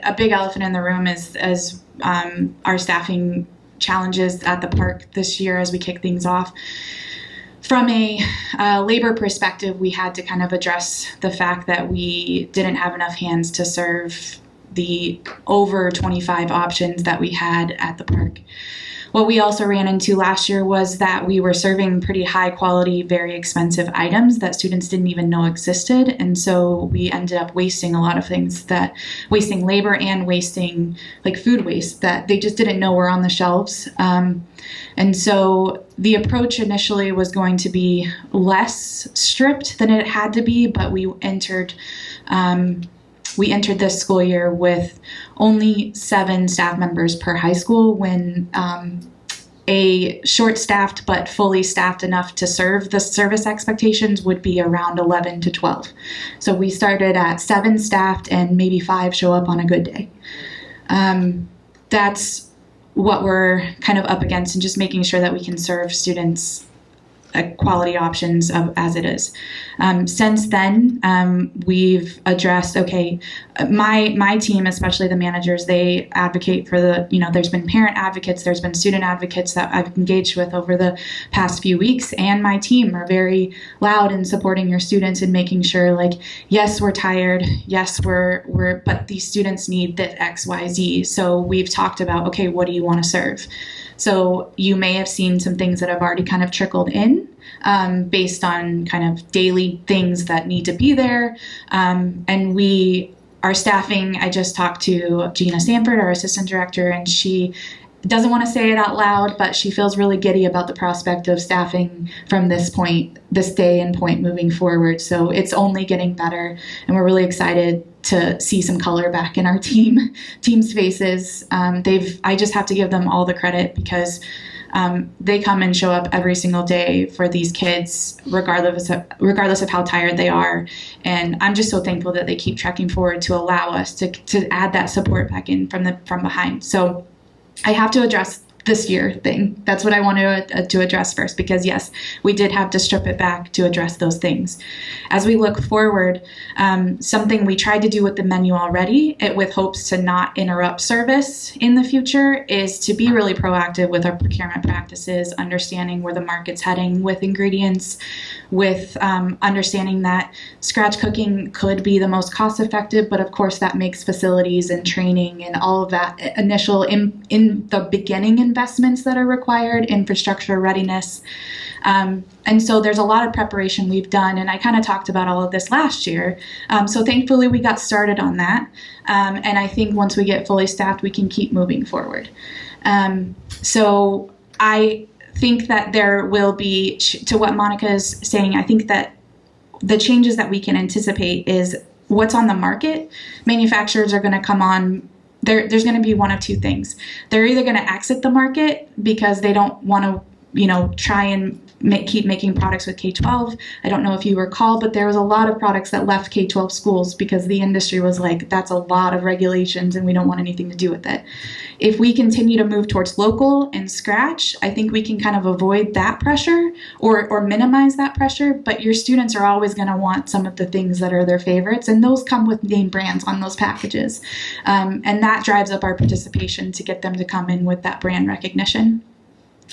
A big elephant in the room is our staffing challenges at the park this year as we kick things off. From a labor perspective, we had to kind of address the fact that we didn't have enough hands to serve the over 25 options that we had at the park. What we also ran into last year was that we were serving pretty high quality, very expensive items that students didn't even know existed. And so we ended up wasting a lot of things, wasting labor and wasting like food waste that they just didn't know were on the shelves. And so the approach initially was going to be less strict than it had to be, but we entered this school year with only 7 staff members per high school when a short-staffed but fully staffed enough to serve the service expectations would be around 11 to 12. So we started at 7 staffed and maybe 5 show up on a good day. That's what we're kind of up against, and just making sure that we can serve students quality options as it is. Since then, we've addressed, my team, especially the managers, they advocate for there's been parent advocates, there's been student advocates that I've engaged with over the past few weeks, and my team are very loud in supporting your students and making sure yes, we're tired, yes, but these students need the X, Y, Z. So we've talked about, what do you want to serve? So you may have seen some things that have already kind of trickled in based on kind of daily things that need to be there. And our staffing, I just talked to Gina Sanford, our assistant director, and she doesn't want to say it out loud, but she feels really giddy about the prospect of staffing from this day and point moving forward. So it's only getting better, and we're really excited to see some color back in our team's faces. I just have to give them all the credit because they come and show up every single day for these kids, regardless of how tired they are. And I'm just so thankful that they keep trekking forward to allow us to add that support back in from behind. So I have to address this year thing. That's what I want to address first, because yes, we did have to strip it back to address those things. As we look forward, something we tried to do with the menu already, with hopes to not interrupt service in the future, is to be really proactive with our procurement practices, understanding where the market's heading with ingredients, with understanding that scratch cooking could be the most cost effective, but of course that makes facilities and training and all of that initial in the beginning investments that are required, infrastructure readiness. And so there's a lot of preparation we've done, and I kind of talked about all of this last year. So thankfully we got started on that. And I think once we get fully staffed, we can keep moving forward. So I think that there will be, to what Monica is saying, I think that the changes that we can anticipate is what's on the market. Manufacturers are going to come on. There's going to be one of two things. They're either going to exit the market because they don't want to, try and keep making products with K-12. I don't know if you recall, but there was a lot of products that left K-12 schools because the industry was like, that's a lot of regulations and we don't want anything to do with it. If we continue to move towards local and scratch, I think we can kind of avoid that pressure or minimize that pressure, but your students are always going to want some of the things that are their favorites, and those come with name brands on those packages. And that drives up our participation to get them to come in with that brand recognition.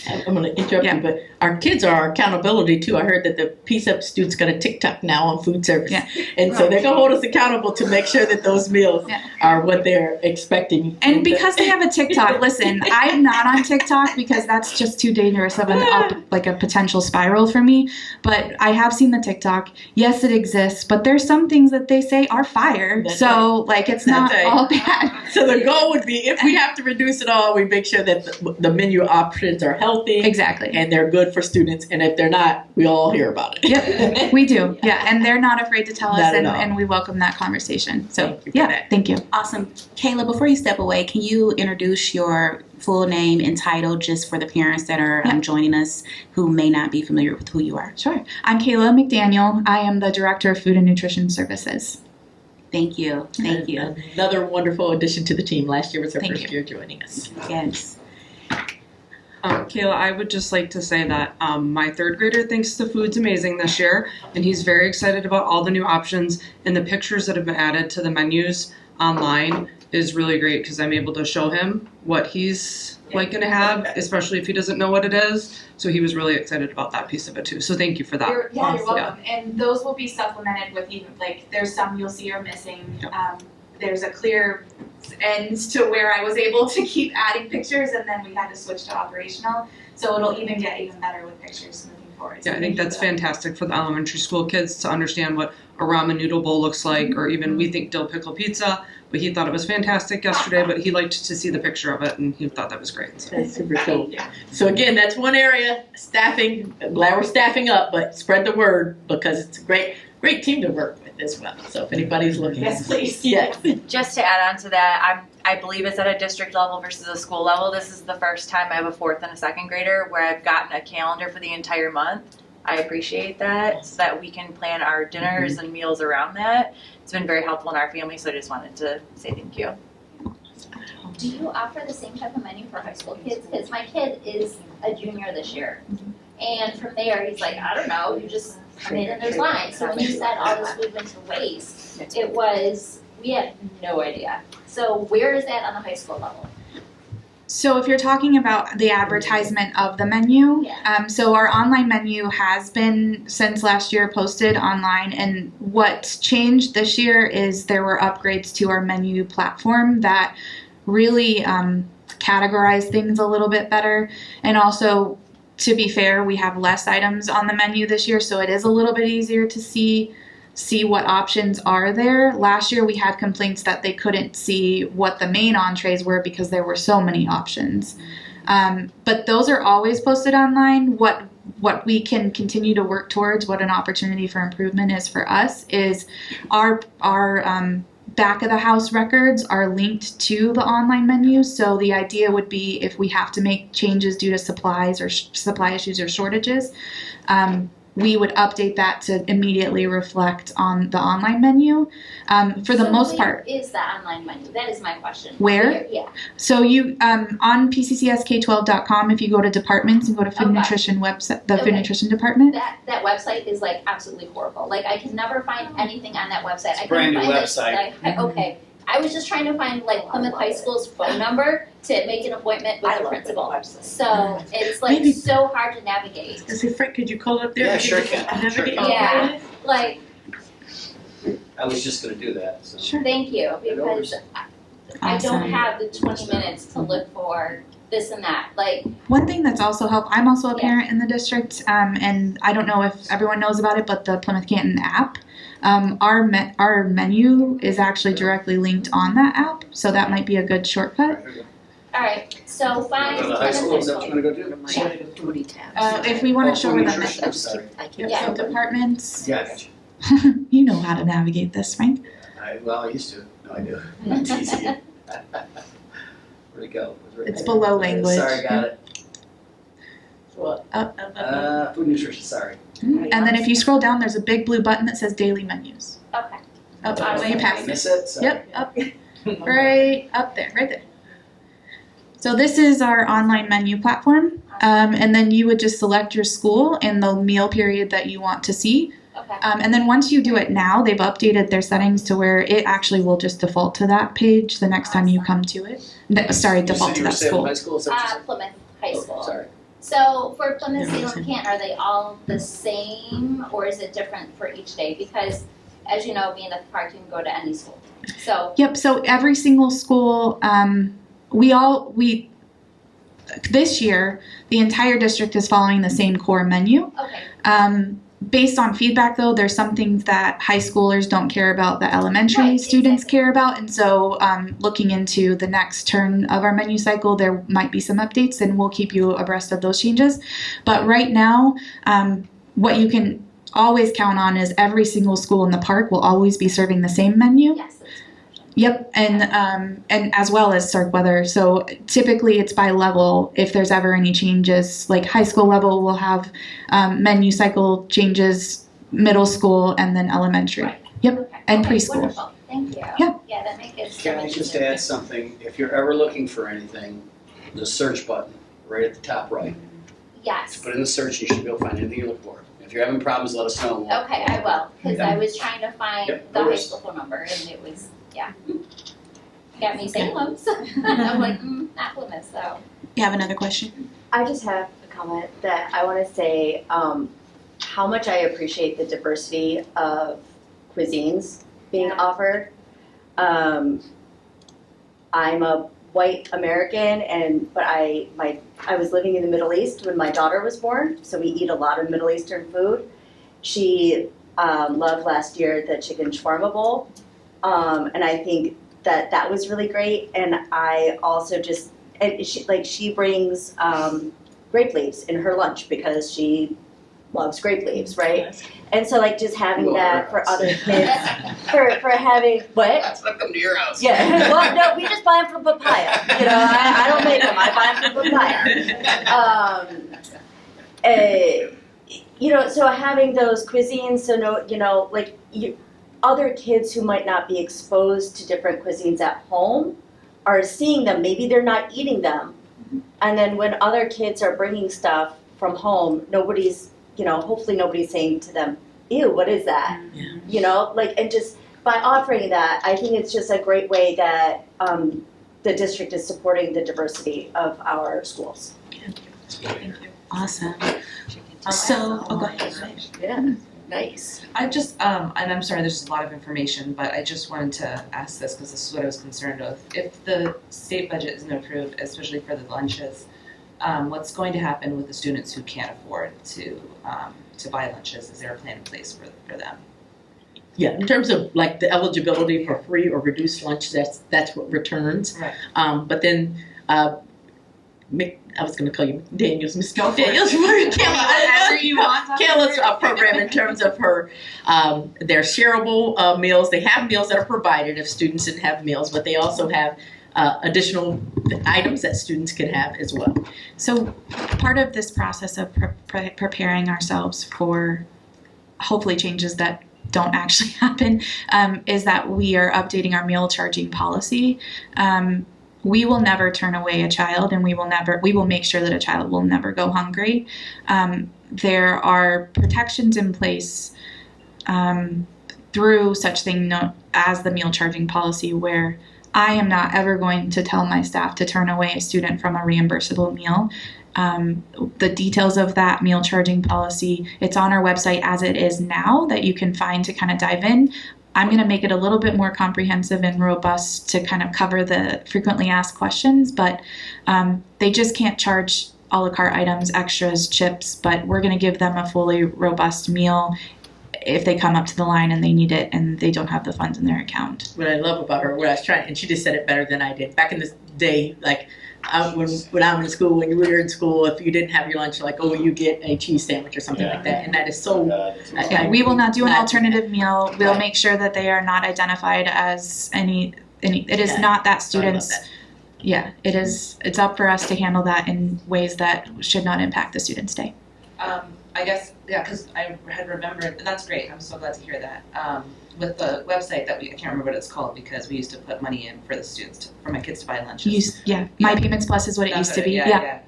I'm going to interrupt you, but our kids are our accountability too. I heard that the P-CCS students got a TikTok now on food service. Yeah. And so they're going to hold us accountable to make sure that those meals are what they're expecting. And because they have a TikTok, listen, I'm not on TikTok because that's just too dangerous of a potential spiral for me. But I have seen the TikTok. Yes, it exists, but there's some things that they say are fire. That's so right. It's not all bad. So the goal would be, if we have to reduce it all, we make sure that the menu options are healthy. Exactly. And they're good good for students, and if they're not, we all hear about it. Yep, we do. Yeah, and they're not afraid to tell us, Not at all. and we welcome that conversation. So, Thank you for yeah, that. thank you. Awesome. Kayla, before you step away, can you introduce your full name and title just for the parents that are joining us who may not be familiar with who you are? Sure. I'm Kayla McDaniel. I am the Director of Food and Nutrition Services. Thank you. Thank you. Another wonderful addition to the team. Last year was her Thank first you. year joining us. Yes. Kayla, I would just like to say that my third grader thinks the food's amazing this year, and he's very excited about all the new options, and the pictures that have been added to the menus online is really great because I'm able to show him what he's going to have, especially if he doesn't know what it is. So he was really excited about that piece of it too. So thank you for that. You're welcome. And those will be supplemented with even, there's some you'll see are missing. There's a clear end to where I was able to keep adding pictures, and then we had to switch to operational. So it'll even get even better with pictures moving forward. So Yeah, I think that's fantastic for the elementary school kids to understand what a ramen noodle bowl looks like, or even we think dill pickle pizza, but he thought it was fantastic yesterday, but he liked to see the picture of it, and he thought that was great. So. That's super cool. So again, that's one area, staffing. Glad we're staffing up, but spread the word because it's a great team to work with as well. So if anybody's looking. Yes, please. Yes. Just to add on to that, I believe it's at a district level versus a school level. This is the first time I have a fourth and a second grader where I've gotten a calendar for the entire month. I appreciate that so that we can plan our dinners and meals around that. It's been very helpful in our family, so I just wanted to say thank you. Do you offer the same type of menu for high school kids? Because my kid is a junior this year. And from there, he's like, I don't know, you just come in and there's lines. So when you said all this food went to waste, we had no idea. So where is that on the high school level? So if you're talking about the advertisement of the menu, so our online menu has been since last year posted online, and what's changed this year is there were upgrades to our menu platform that really categorize things a little bit better, and also, to be fair, we have less items on the menu this year, so it is a little bit easier to see what options are there. Last year we had complaints that they couldn't see what the main entrees were because there were so many options. But those are always posted online. What we can continue to work towards, what an opportunity for improvement is for us, is our back of the house records are linked to the online menu. So the idea would be if we have to make changes due to supplies or supply issues or shortages, we would update that to immediately reflect on the online menu. For the most part. Where is that online menu? That is my question. Where? Yeah. So you on PCCSK12.com, if you go to departments and go to food nutrition website, the food nutrition department. That website is absolutely horrible. I can never find anything on that website. It's a brand new website. Okay. I was just trying to find Plymouth High School's phone number to make an appointment with the principal. So it's so hard to navigate. I say, Frank, could you call up there? Yeah, sure can. Yeah, I was just going to do that. So. Sure. Thank you, because I don't Awesome. have the 20 minutes to look for this and that. One thing that's also helped, I'm also a parent in the district, and I don't know if everyone knows about it, but the Plymouth-Canton app, our menu is actually directly linked on that app, so that might be a good shortcut. All right, so find Go to the high school, is that what you want to go do? If we want to show where the nutrition, sorry. Yeah. departments, Yeah, I got you. you know how to navigate this, right? I used to. No, I do. I'm teasing you. Where'd it go? It's below language. Sorry, got it. What? Food nutrition, sorry. And then if you scroll down, there's a big blue button that says daily menus. Okay. Oh, you passed it. Miss it? Sorry. Yep, up. Right up there, right there. So this is our online menu platform, and then you would just select your school and the meal period that you want to see. Okay. And then once you do it now, they've updated their settings to where it actually will just default to that page the next time you come to it. Default to that school. High school? Is that what you said? Plymouth High School. Sorry. So for Plymouth, Salem, Canton, are they all the same, or is it different for each day? Because, as you know, being at the park, you can go to any school. So. Yep. So every single school, this year, the entire district is following the same core menu. Okay. based on feedback, though, there's some things that high schoolers don't care about that elementary Right, students exactly. care about. And so looking into the next turn of our menu cycle, there might be some updates, and we'll keep you abreast of those changes. But right now, what you can always count on is every single school in the park will always be serving the same menu. Yes, that's Yep, and as well as Starkweather. So typically it's by level. If there's ever any changes, like high school level, we'll have menu cycle changes, middle school, and then elementary. Right. Yep, okay. and Okay, preschool. Wonderful, thank you. Yeah. Yeah, that makes it so Can I much just easier. add something? If you're ever looking for anything, the search button, right at the top right. Yes. Put in the search, you should be able to find anything you look for. If you're having problems, let us know. Okay, I will, because I was trying to find Yep, the no high worries. school phone number, and it was, yeah. Got me Salem, so I'm like, not Plymouth, so. You have another question? I just have a comment that I want to say how much I appreciate the diversity of cuisines being offered. I'm a white American, but I was living in the Middle East when my daughter was born, so we eat a lot of Middle Eastern food. She loved last year the chicken shawarma bowl, and I think that was really great. And I also she brings grape leaves in her lunch because she loves grape leaves, right? And so just having that for other kids, for having what? That's not come to your house. Yeah, well, no, we just buy them from papaya. I don't make them. I buy them from papaya. So having those cuisines, so other kids who might not be exposed to different cuisines at home are seeing them. Maybe they're not eating them, and then when other kids are bringing stuff from home, hopefully nobody's saying to them, "Ew, what is that?" And just by offering that, I think it's just a great way that the district is supporting the diversity of our schools. Awesome. I So, have go one ahead. question. Yeah, nice. I just, and I'm sorry, there's a lot of information, but I just wanted to ask this because this is what I was concerned with. If the state budget isn't approved, especially for the lunches, what's going to happen with the students who can't afford to buy lunches? Is there a plan in place for them? Yeah, in terms of the eligibility for free or reduced lunch, that's what returns. Right. But then, I was going to call you Daniels, Miss Go for it. Daniels. Whatever you want. Kayla's program in terms of her their shareable meals. They have meals that are provided if students didn't have meals, but they also have additional items that students can have as well. So part of this process of preparing ourselves for hopefully changes that don't actually happen is that we are updating our meal charging policy. We will never turn away a child, and we will make sure that a child will never go hungry. There are protections in place through such thing known as the meal charging policy, where I am not ever going to tell my staff to turn away a student from a reimbursable meal. The details of that meal charging policy, it's on our website as it is now that you can find to kind of dive in. I'm going to make it a little bit more comprehensive and robust to kind of cover the frequently asked questions, but they just can't charge a la carte items, extras, chips, but we're going to give them a fully robust meal if they come up to the line and they need it and they don't have the funds in their account. What I love about her, what I was trying, and she just said it better than I did. Back in the day, when I'm in school, when you were in school, if you didn't have your lunch, you get a cheese sandwich or something like that, and that is so. We will not do an alternative meal. We'll make sure that they are not identified as any. It is not that students. Yeah, it is. It's up for us to handle that in ways that should not impact the student's day. I guess, yeah, because I had remembered, and that's great, I'm so glad to hear that. With the website I can't remember what it's called because we used to put money in for the students, for my kids to buy lunches. My Payments Plus is what it That's used to be. Yeah.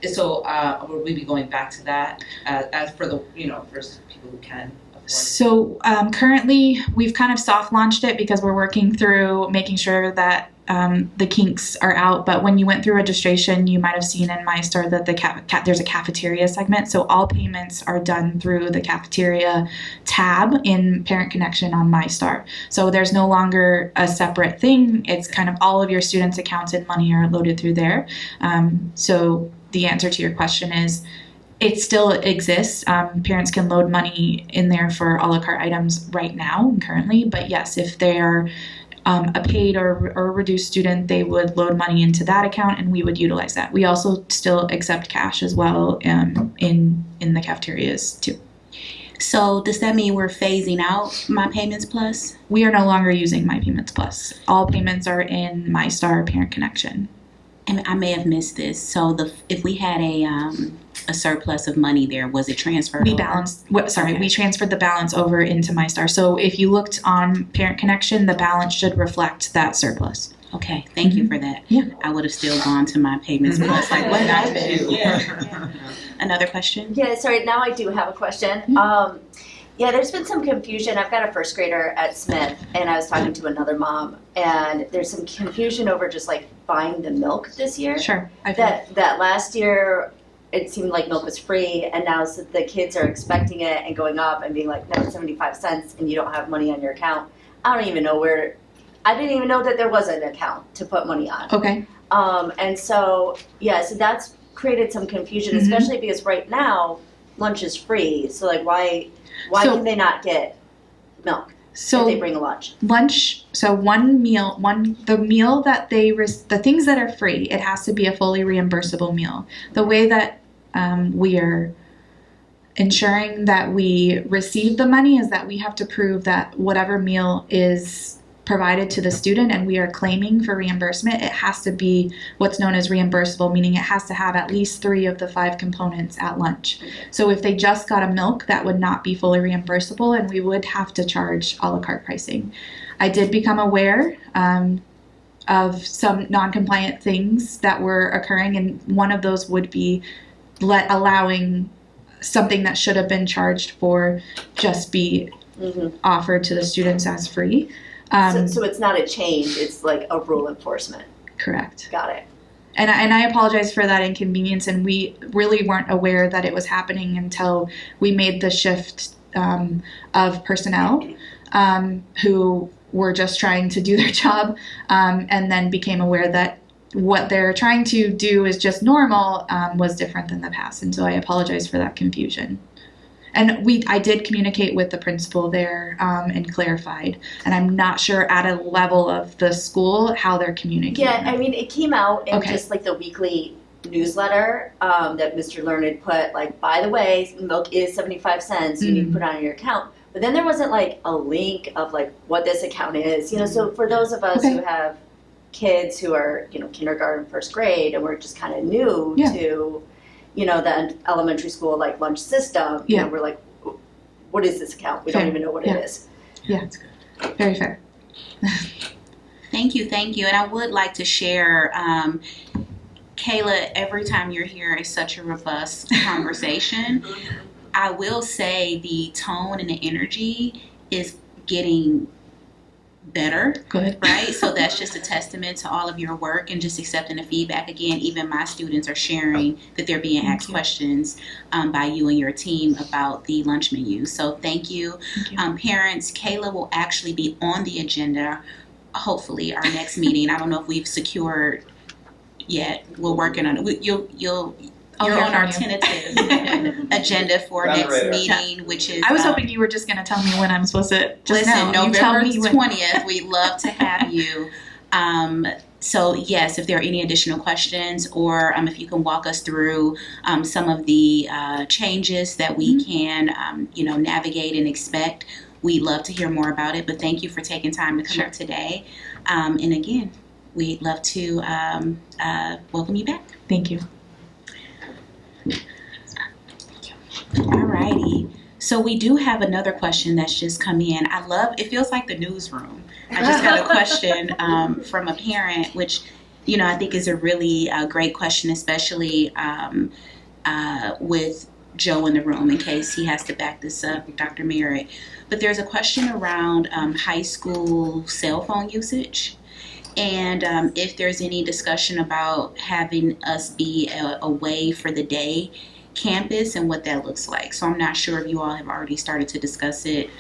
So will we be going back to that as for the, for people who can afford? So currently we've kind of soft launched it because we're working through making sure that the kinks are out. But when you went through registration, you might have seen in MyStar that there's a cafeteria segment. So all payments are done through the cafeteria tab in Parent Connection on MyStar. So there's no longer a separate thing. It's kind of all of your students' accounts and money are loaded through there. So the answer to your question is, it still exists. Parents can load money in there for a la carte items right now and currently, but yes, if they're a paid or reduced student, they would load money into that account and we would utilize that. We also still accept cash as well in the cafeterias too. So does that mean we're phasing out My Payments Plus? We are no longer using My Payments Plus. All payments are in MyStar Parent Connection. And I may have missed this. So if we had a surplus of money there, was it transferred? We transferred the balance over into MyStar. So if you looked on Parent Connection, the balance should reflect that surplus. Okay, thank you for that. Yeah. I would have still gone to My Payments Plus. Like, what happened? Yeah. Another question? Yeah, sorry, now I do have a question. Yeah, there's been some confusion. I've got a first grader at Smith, and I was talking to another mom, and there's some confusion over just like buying the milk this year. Sure. That last year, it seemed like milk was free, and now so the kids are expecting it and going up and being like, no, 75 cents, and you don't have money on your account. I didn't even know that there was an account to put money on. Okay. And so, yeah, so that's created some confusion, especially because right now, lunch is free. So, like, why can they not get milk if they bring a lunch? So the things that are free, it has to be a fully reimbursable meal. The way that we are ensuring that we receive the money is that we have to prove that whatever meal is provided to the student and we are claiming for reimbursement, it has to be what's known as reimbursable, meaning it has to have at least 3 of the 5 components at lunch. So if they just got a milk, that would not be fully reimbursable and we would have to charge a la carte pricing. I did become aware of some non-compliant things that were occurring, and one of those would be allowing something that should have been charged for just be offered to the students as free. So it's not a change, it's like a rule enforcement. Correct. Got it. And I apologize for that inconvenience, and we really weren't aware that it was happening until we made the shift of personnel who were just trying to do their job and then became aware that what they're trying to do is just normal was different than the past. And so I apologize for that confusion. And I did communicate with the principal there and clarified. And I'm not sure at a level of the school how they're communicating. Yeah, I mean, it came out in just like the weekly newsletter that Mr. Learned put, like, by the way, milk is 75 cents. You need to put it on your account. But then there wasn't like a link of like what this account is. You know, so for those of us who have kids who are, you know, kindergarten, first grade, and we're just kind of new to, you know, the elementary school like lunch system, you know, we're like, what is this account? We don't even know what it is. Yeah, that's good. Very fair. Thank you. And I would like to share, Kayla, every time you're here is such a robust conversation. I will say the tone and the energy is getting better. Good. Right? So that's just a testament to all of your work and just accepting the feedback. Again, even my students are sharing that they're being asked questions by you and your team about the lunch menu. So thank you. Parents, Kayla will actually be on the agenda, hopefully, our next meeting. I don't know if we've secured yet. We're working on it. You're on our tentative agenda for next meeting, which is... I was hoping you were just going to tell me when I'm supposed to... Listen, November 20th, we'd love to have you. So, yes, if there are any additional questions or if you can walk us through some of the changes that we can, navigate and expect, we'd love to hear more about it. But thank you for taking time to come up today. And again, we'd love to welcome you back. Thank you. Alrighty. So we do have another question that's just come in. It feels like the newsroom. I just got a question from a parent, which, I think is a really great question, especially with Joe in the room in case he has to back this up, Dr. Merritt. But there's a question around high school cell phone usage. And if there's any discussion about having us be away for the day campus and what that looks like. So I'm not sure if you all have already started to discuss it,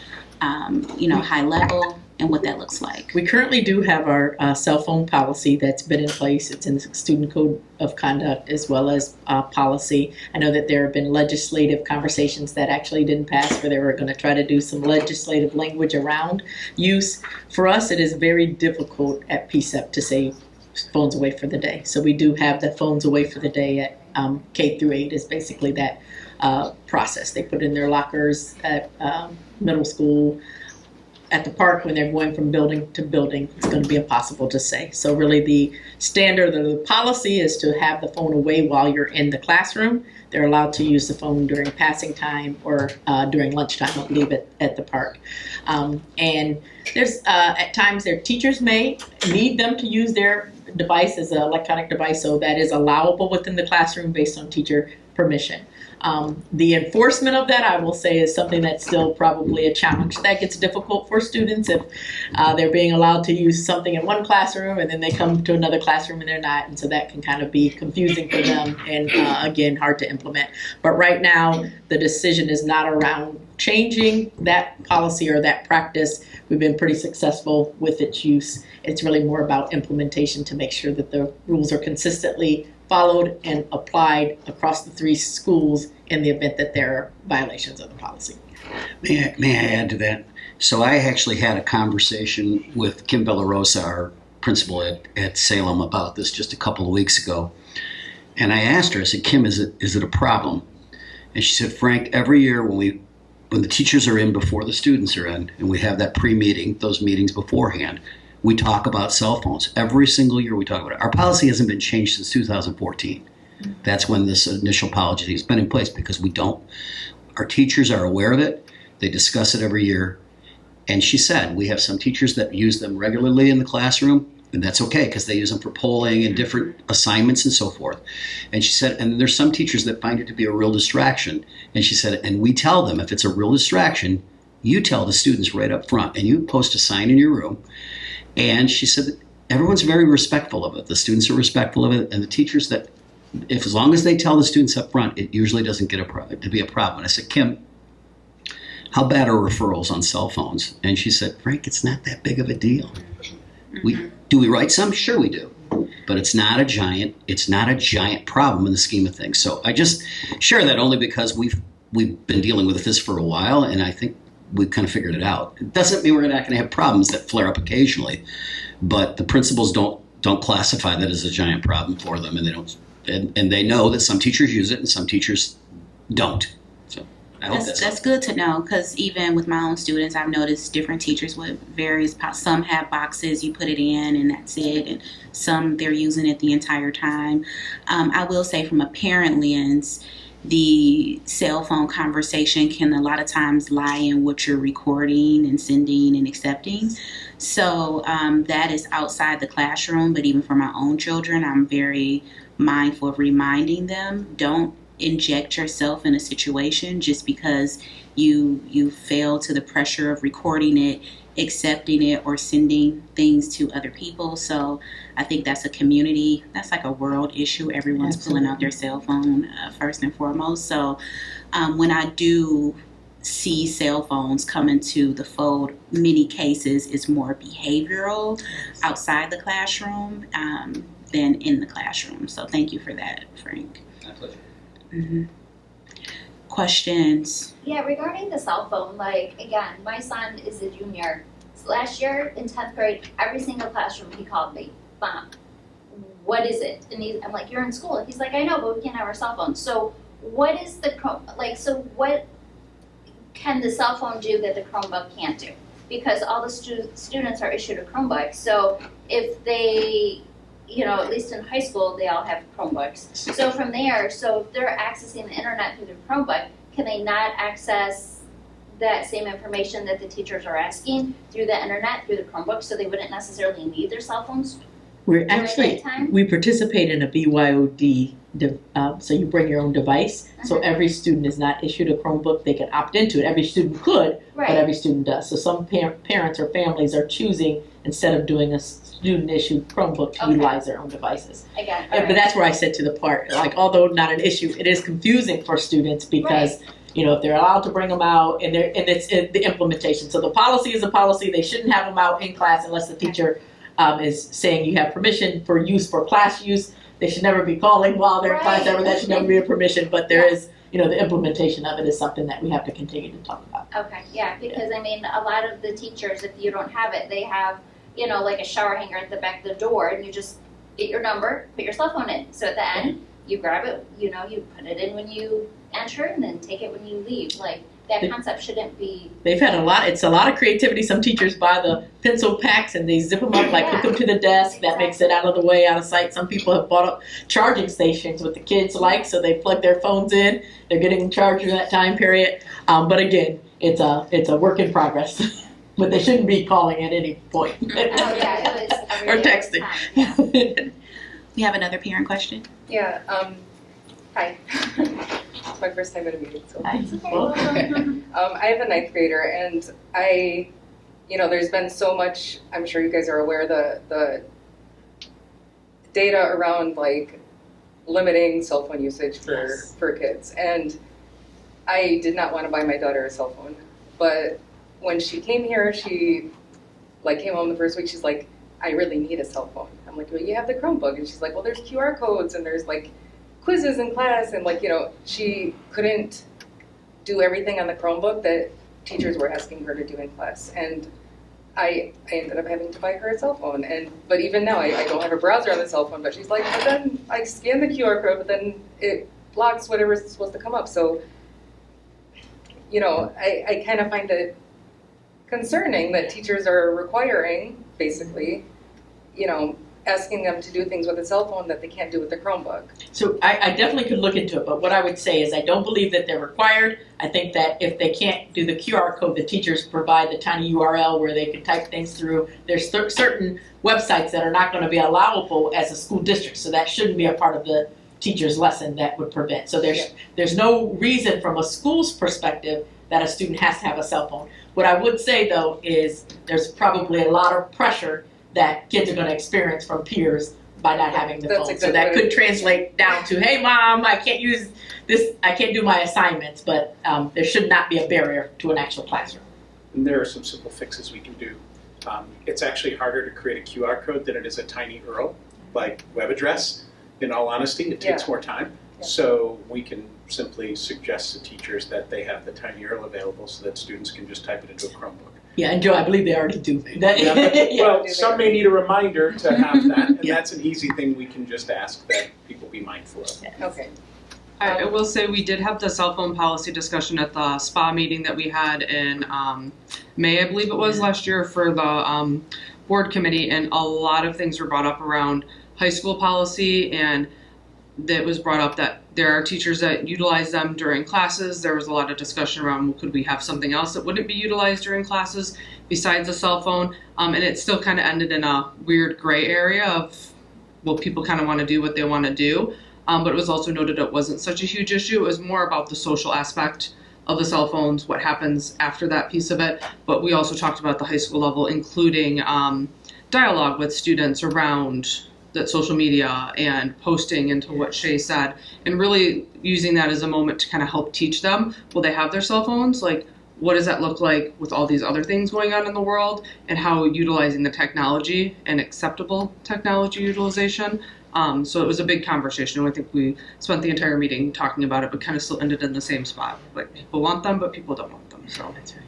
high level. and what that looks like? We currently do have our cell phone policy that's been in place. It's in the Student Code of Conduct as well as policy. I know that there have been legislative conversations that actually didn't pass where they were going to try to do some legislative language around use. For us, it is very difficult at PSEP to say phones away for the day. So we do have the phones away for the day at K through 8 is basically that process. They put in their lockers at middle school. At the park, when they're going from building to building, it's going to be impossible to say. So really the standard of the policy is to have the phone away while you're in the classroom. They're allowed to use the phone during passing time or during lunchtime, I believe, at the park. And there's at times their teachers may need them to use their device as an electronic device, so that is allowable within the classroom based on teacher permission. The enforcement of that, I will say, is something that's still probably a challenge. That gets difficult for students if they're being allowed to use something in one classroom and then they come to another classroom and they're not, and so that can kind of be confusing for them and again, hard to implement. But right now, the decision is not around changing that policy or that practice. We've been pretty successful with its use. It's really more about implementation to make sure that the rules are consistently followed and applied across the 3 schools in the event that there are violations of the policy. May I add to that? So I actually had a conversation with Kim Villarosa, our principal at Salem, about this just a couple of weeks ago. And I asked her, I said, Kim, is it a problem? And she said, Frank, every year when the teachers are in before the students are in, and we have that pre-meeting, those meetings beforehand, we talk about cell phones. Every single year we talk about it. Our policy hasn't been changed since 2014. That's when this initial policy has been in place because our teachers are aware of it. They discuss it every year. And she said, we have some teachers that use them regularly in the classroom, and that's okay because they use them for polling and different assignments and so forth. And she said, and there's some teachers that find it to be a real distraction. And she said, and we tell them if it's a real distraction, you tell the students right up front and you post a sign in your room. And she said that everyone's very respectful of it. The students are respectful of it, and the teachers as long as they tell the students up front, it usually doesn't get to be a problem. And I said, Kim, how bad are referrals on cell phones? And she said, Frank, it's not that big of a deal. Do we write some? Sure we do. But it's not a giant problem in the scheme of things. So I just share that only because we've been dealing with this for a while, and I think we've kind of figured it out. It doesn't mean we're not going to have problems that flare up occasionally, but the principals don't classify that as a giant problem for them, and they don't, and they know that some teachers use it and some teachers don't. So I hope that's good to know, because even with my own students, I've noticed different teachers with some have boxes, you put it in and that's it, and some they're using it the entire time. I will say from a parent lens, the cell phone conversation can a lot of times lie in what you're recording and sending and accepting. So that is outside the classroom, but even for my own children, I'm very mindful of reminding them, don't inject yourself in a situation just because you fail to the pressure of recording it, accepting it, or sending things to other people. So I think that's like a world issue. Everyone's pulling out their cell phone first and foremost. So when I do see cell phones come into the fold, many cases it's more behavioral outside the classroom than in the classroom. So thank you for that, Frank. My pleasure. Mm-hmm. Questions? Yeah, regarding the cell phone, again, my son is a junior. So last year in 10th grade, every single classroom he called me, Mom, what is it? And I'm like, you're in school. He's like, I know, but we can't have our cell phones. So what is what can the cell phone do that the Chromebook can't do? Because all the students are issued a Chromebook. So if they, at least in high school, they all have Chromebooks. So from there, if they're accessing the internet through their Chromebook, can they not access that same information that the teachers are asking through the internet, through the Chromebook, so they wouldn't necessarily need their cell phones? We participate in a BYOD, so you bring your own device. So every student is not issued a Chromebook. They can opt into it. Every student could, but every student does. So some parents or families are choosing, instead of doing a student-issued Chromebook, to utilize their own devices. I got it. But that's where I said to the part, although not an issue, it is confusing for students because if they're allowed to bring them out, and it's the implementation. So the policy is a policy. They shouldn't have them out in class unless the teacher is saying you have permission for use for class use. They should never be calling while they're in class. That should never be a permission. But there is, the implementation of it is something that we have to continue to talk about. Okay, yeah, because I mean, a lot of the teachers, if you don't have it, they have, like a shower hanger at the back of the door, and you just get your number, put your cell phone in. So at the end, you grab it, you put it in when you enter, and then take it when you leave. Like, that concept shouldn't be. They've had it's a lot of creativity. Some teachers buy the pencil packs and they zip them up, hook them to the desk. That makes it out of the way, out of sight. Some people have bought up charging stations with the kids so they plug their phones in. They're getting charged in that time period. But again, it's a work in progress. But they shouldn't be calling at any point. It was or texting. Time, We have another parent question. Yeah, hi. It's my first time at a meeting, so. Hi. I have a 9th grader, and there's been so much, I'm sure you guys are aware, the data around, limiting cell phone usage for kids. And I did not want to buy my daughter a cell phone, but when she came here, she, came home the first week, she's like, I really need a cell phone. I'm like, well, you have the Chromebook. And she's like, well, there's QR codes, and there's, quizzes in class, and she couldn't do everything on the Chromebook that teachers were asking her to do in class. And I ended up having to buy her a cell phone. But even now, I don't have a browser on the cell phone, but she's like, but then I scan the QR code, but then it blocks whatever's supposed to come up. So, I kind of find it concerning that teachers are requiring, basically, asking them to do things with a cell phone that they can't do with the Chromebook. So I definitely could look into it, but what I would say is I don't believe that they're required. I think that if they can't do the QR code, the teachers provide the tiny URL where they can type things through. There's certain websites that are not going to be allowable as a school district, so that shouldn't be a part of the teacher's lesson that would prevent. So there's no reason from a school's perspective that a student has to have a cell phone. What I would say, though, is there's probably a lot of pressure that kids are going to experience from peers by not having the phone. So that could translate down to, hey, Mom, I can't use this, I can't do my assignments, but there should not be a barrier to an actual classroom. And there are some simple fixes we can do. It's actually harder to create a QR code than it is a tiny URL, like web address. In all honesty, it takes more time. So we can simply suggest to teachers that they have the tiny URL available so that students can just type it into a Chromebook. Yeah, and Joe, I believe they already do. Well, some may need a reminder to have that, and that's an easy thing we can just ask that people be mindful of. Okay. I will say we did have the cell phone policy discussion at the SPA meeting that we had in May, I believe it was, last year for the board committee, and a lot of things were brought up around high school policy, and that was brought up that there are teachers that utilize them during classes. There was a lot of discussion around, well, could we have something else that wouldn't be utilized during classes besides a cell phone? And it still kind of ended in a weird gray area of, well, people kind of want to do what they want to do. But it was also noted it wasn't such a huge issue. It was more about the social aspect of the cell phones, what happens after that piece of it. But we also talked about the high school level, including dialogue with students around that social media and posting into what Shay said, and really using that as a moment to kind of help teach them, will they have their cell phones? What does that look like with all these other things going on in the world, and how utilizing the technology and acceptable technology utilization. So it was a big conversation. I think we spent the entire meeting talking about it, but kind of still ended in the same spot. People want them, but people don't want them. So that's right.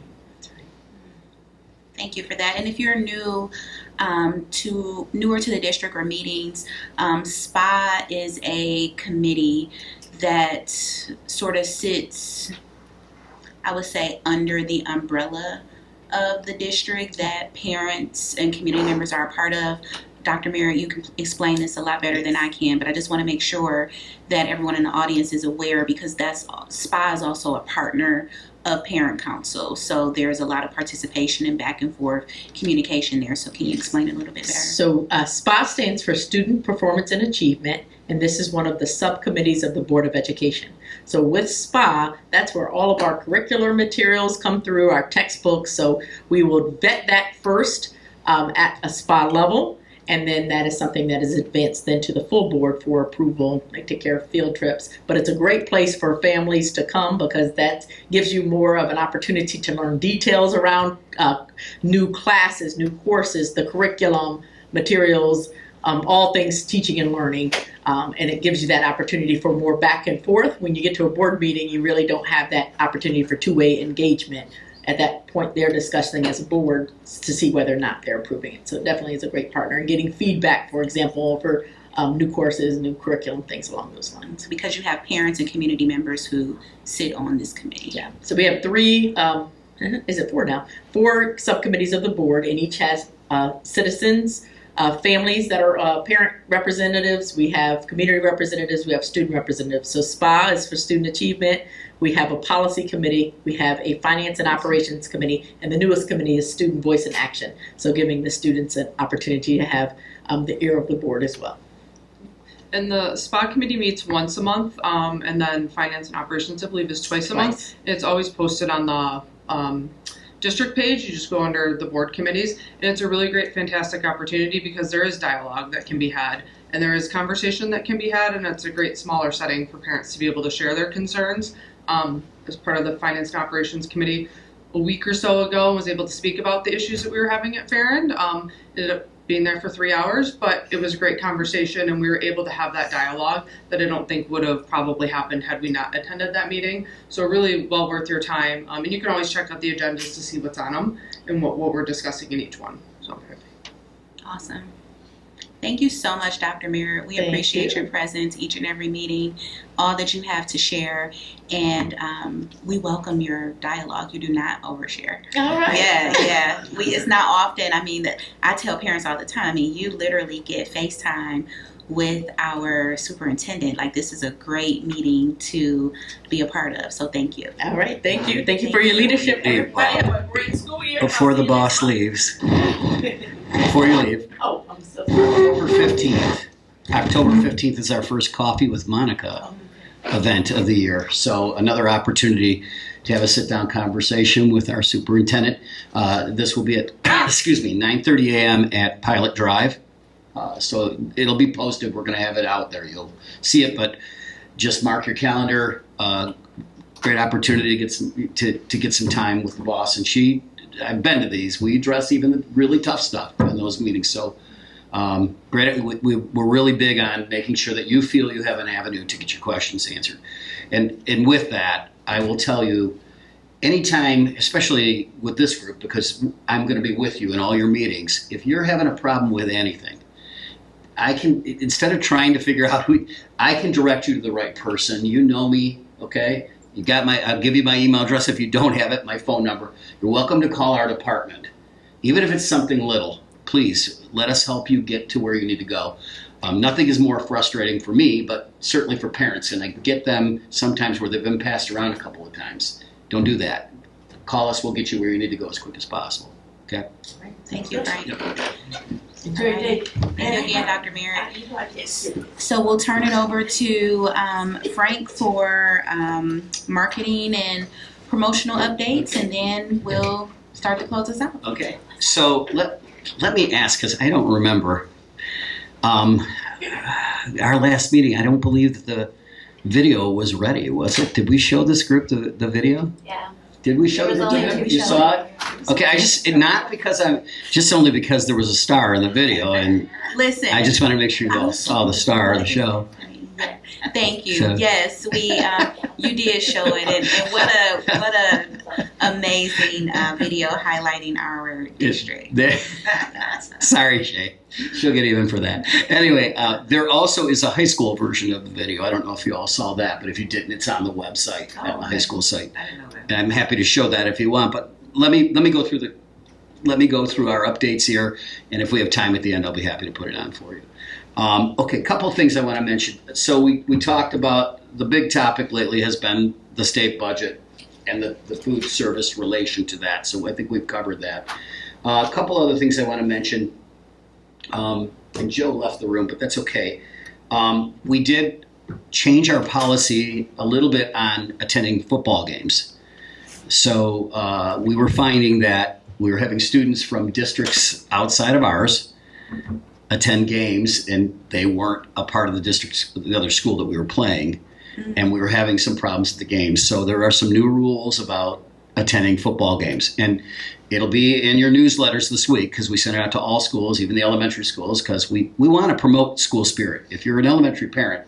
Thank you for that. And if you're newer to the district or meetings, SPA is a committee that sort of sits, I would say, under the umbrella of the district that parents and community members are a part of. Dr. Merritt, you can explain this a lot better than I can, but I just want to make sure that everyone in the audience is aware, because SPA is also a partner of Parent Council. So there's a lot of participation and back and forth communication there. So can you explain it a little bit better? So SPA stands for Student Performance and Achievement, and this is one of the subcommittees of the Board of Education. So with SPA, that's where all of our curricular materials come through, our textbooks. So we will vet that first at a SPA level. And then that is something that is advanced then to the full board for approval. They take care of field trips. But it's a great place for families to come because that gives you more of an opportunity to learn details around new classes, new courses, the curriculum, materials, all things teaching and learning. And it gives you that opportunity for more back and forth. When you get to a board meeting, you really don't have that opportunity for two-way engagement. At that point, they're discussing as a board to see whether or not they're approving it. So it definitely is a great partner. And getting feedback, for example, for new courses, new curriculum, things along those lines. Because you have parents and community members who sit on this committee. Yeah. So we have three, is it four now? 4 subcommittees of the board, and each has citizens, families that are parent representatives. We have community representatives. We have student representatives. So SPA is for student achievement. We have a policy committee, we have a finance and operations committee, and the newest committee is student voice and action. So giving the students an opportunity to have the ear of the board as well. And the SPA committee meets once a month, and then finance and operations, I believe, is twice a month. It's always posted on the district page. You just go under the board committees, and it's a really great, fantastic opportunity because there is dialogue that can be had, and there is conversation that can be had, and it's a great smaller setting for parents to be able to share their concerns. As part of the Finance and Operations Committee a week or so ago, was able to speak about the issues that we were having at Farrand. Ended up being there for 3 hours, but it was a great conversation, and we were able to have that dialogue that I don't think would have probably happened had we not attended that meeting. So really well worth your time, and you can always check out the agendas to see what's on them and what we're discussing in each one. So awesome. Thank you so much, Dr. Merritt. We appreciate your presence each and every meeting, all that you have to share, and we welcome your dialogue. You do not overshare. All right. Yeah. It's not often. I mean, I tell parents all the time, I mean, you literally get FaceTime with our superintendent. Like, this is a great meeting to be a part of, so thank you. All right, thank you. Thank you for your leadership. Everybody have a great school year. Before the boss leaves, before you leave, Oh, I'm so October 15th is our first Coffee with Monica event of the year. So another opportunity to have a sit-down conversation with our superintendent. This will be at, 9:30 a.m. at Pilot Drive. So it'll be posted. We're going to have it out there. You'll see it, but just mark your calendar. Great opportunity to get some time with the boss. And I've been to these. We address even the really tough stuff in those meetings. So great. We're really big on making sure that you feel you have an avenue to get your questions answered. And with that, I will tell you, anytime, especially with this group, because I'm going to be with you in all your meetings, if you're having a problem with anything, I can, instead of trying to figure out I can direct you to the right person. You know me, okay? I'll give you my email address if you don't have it, my phone number. You're welcome to call our department. Even if it's something little, please let us help you get to where you need to go. Nothing is more frustrating for me, but certainly for parents, and I get them sometimes where they've been passed around a couple of times. Don't do that. Call us, we'll get you where you need to go as quick as possible, okay? Thank you, Frank. Enjoy your day. Thank you again, Dr. Merritt. So we'll turn it over to Frank for marketing and promotional updates, and then we'll start to close us out. Okay, so let me ask, because I don't remember our last meeting. I don't believe that the video was ready, was it? Did we show this group the video? Yeah. Did we show There was the only video? two You shows. saw it? Okay, only because there was a star in the video, and Listen. I just want to make sure you all saw the star of the show. Thank you. So- Yes, you did show it, and what a amazing video highlighting our district. Sorry, Shay. She'll get even for that. Anyway, there also is a high school version of the video. I don't know if you all saw that, but if you didn't, it's on the website, at the high school site. I didn't know that. And I'm happy to show that if you want. But let me go through our updates here, and if we have time at the end, I'll be happy to put it on for you. Okay, a couple of things I want to mention. So we talked about, the big topic lately has been the state budget and the food service relation to that. So I think we've covered that. A couple other things I want to mention. And Joe left the room, but that's okay. We did change our policy a little bit on attending football games. So we were finding that we were having students from districts outside of ours attend games, and they weren't a part of the other school that we were playing, and we were having some problems at the games. So there are some new rules about attending football games, and it'll be in your newsletters this week because we send it out to all schools, even the elementary schools, because we want to promote school spirit. If you're an elementary parent,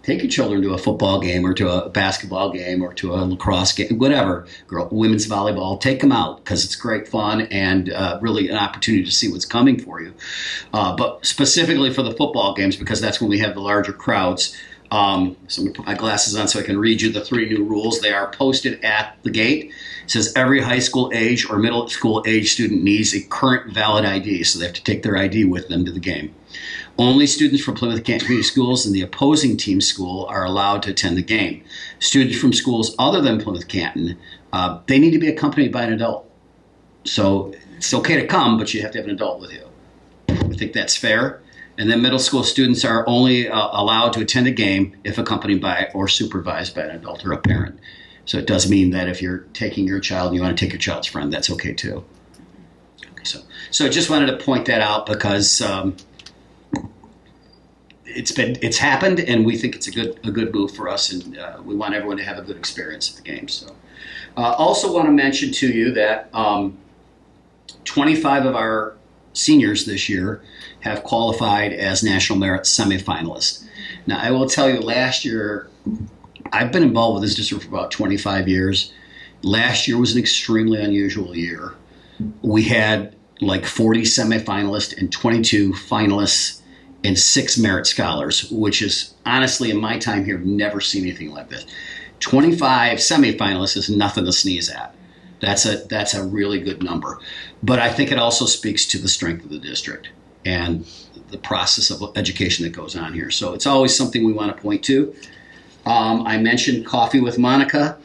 take your children to a football game or to a basketball game or to a lacrosse game, whatever, women's volleyball. Take them out because it's great fun and really an opportunity to see what's coming for you. But specifically for the football games, because that's when we have the larger crowds. So I'm going to put my glasses on so I can read you the 3 new rules. They are posted at the gate. It says every high school age or middle school age student needs a current valid ID, so they have to take their ID with them to the game. Only students from Plymouth-Canton Community Schools and the opposing team school are allowed to attend the game. Students from schools other than Plymouth-Canton, they need to be accompanied by an adult. So it's okay to come, but you have to have an adult with you. I think that's fair. And then middle school students are only allowed to attend a game if accompanied by or supervised by an adult or a parent. So it does mean that if you're taking your child and you want to take your child's friend, that's okay too. Okay, so I just wanted to point that out because it's happened, and we think it's a good move for us, and we want everyone to have a good experience at the game. So, also want to mention to you that 25 of our seniors this year have qualified as National Merit semifinalists. Now, I will tell you, last year, I've been involved with this district for about 25 years. Last year was an extremely unusual year. We had like 40 semifinalists and 22 finalists and 6 merit scholars, which is honestly, in my time here, never seen anything like this. 25 semifinalists is nothing to sneeze at. That's a really good number. But I think it also speaks to the strength of the district and the process of education that goes on here. So it's always something we want to point to. I mentioned Coffee with Monica.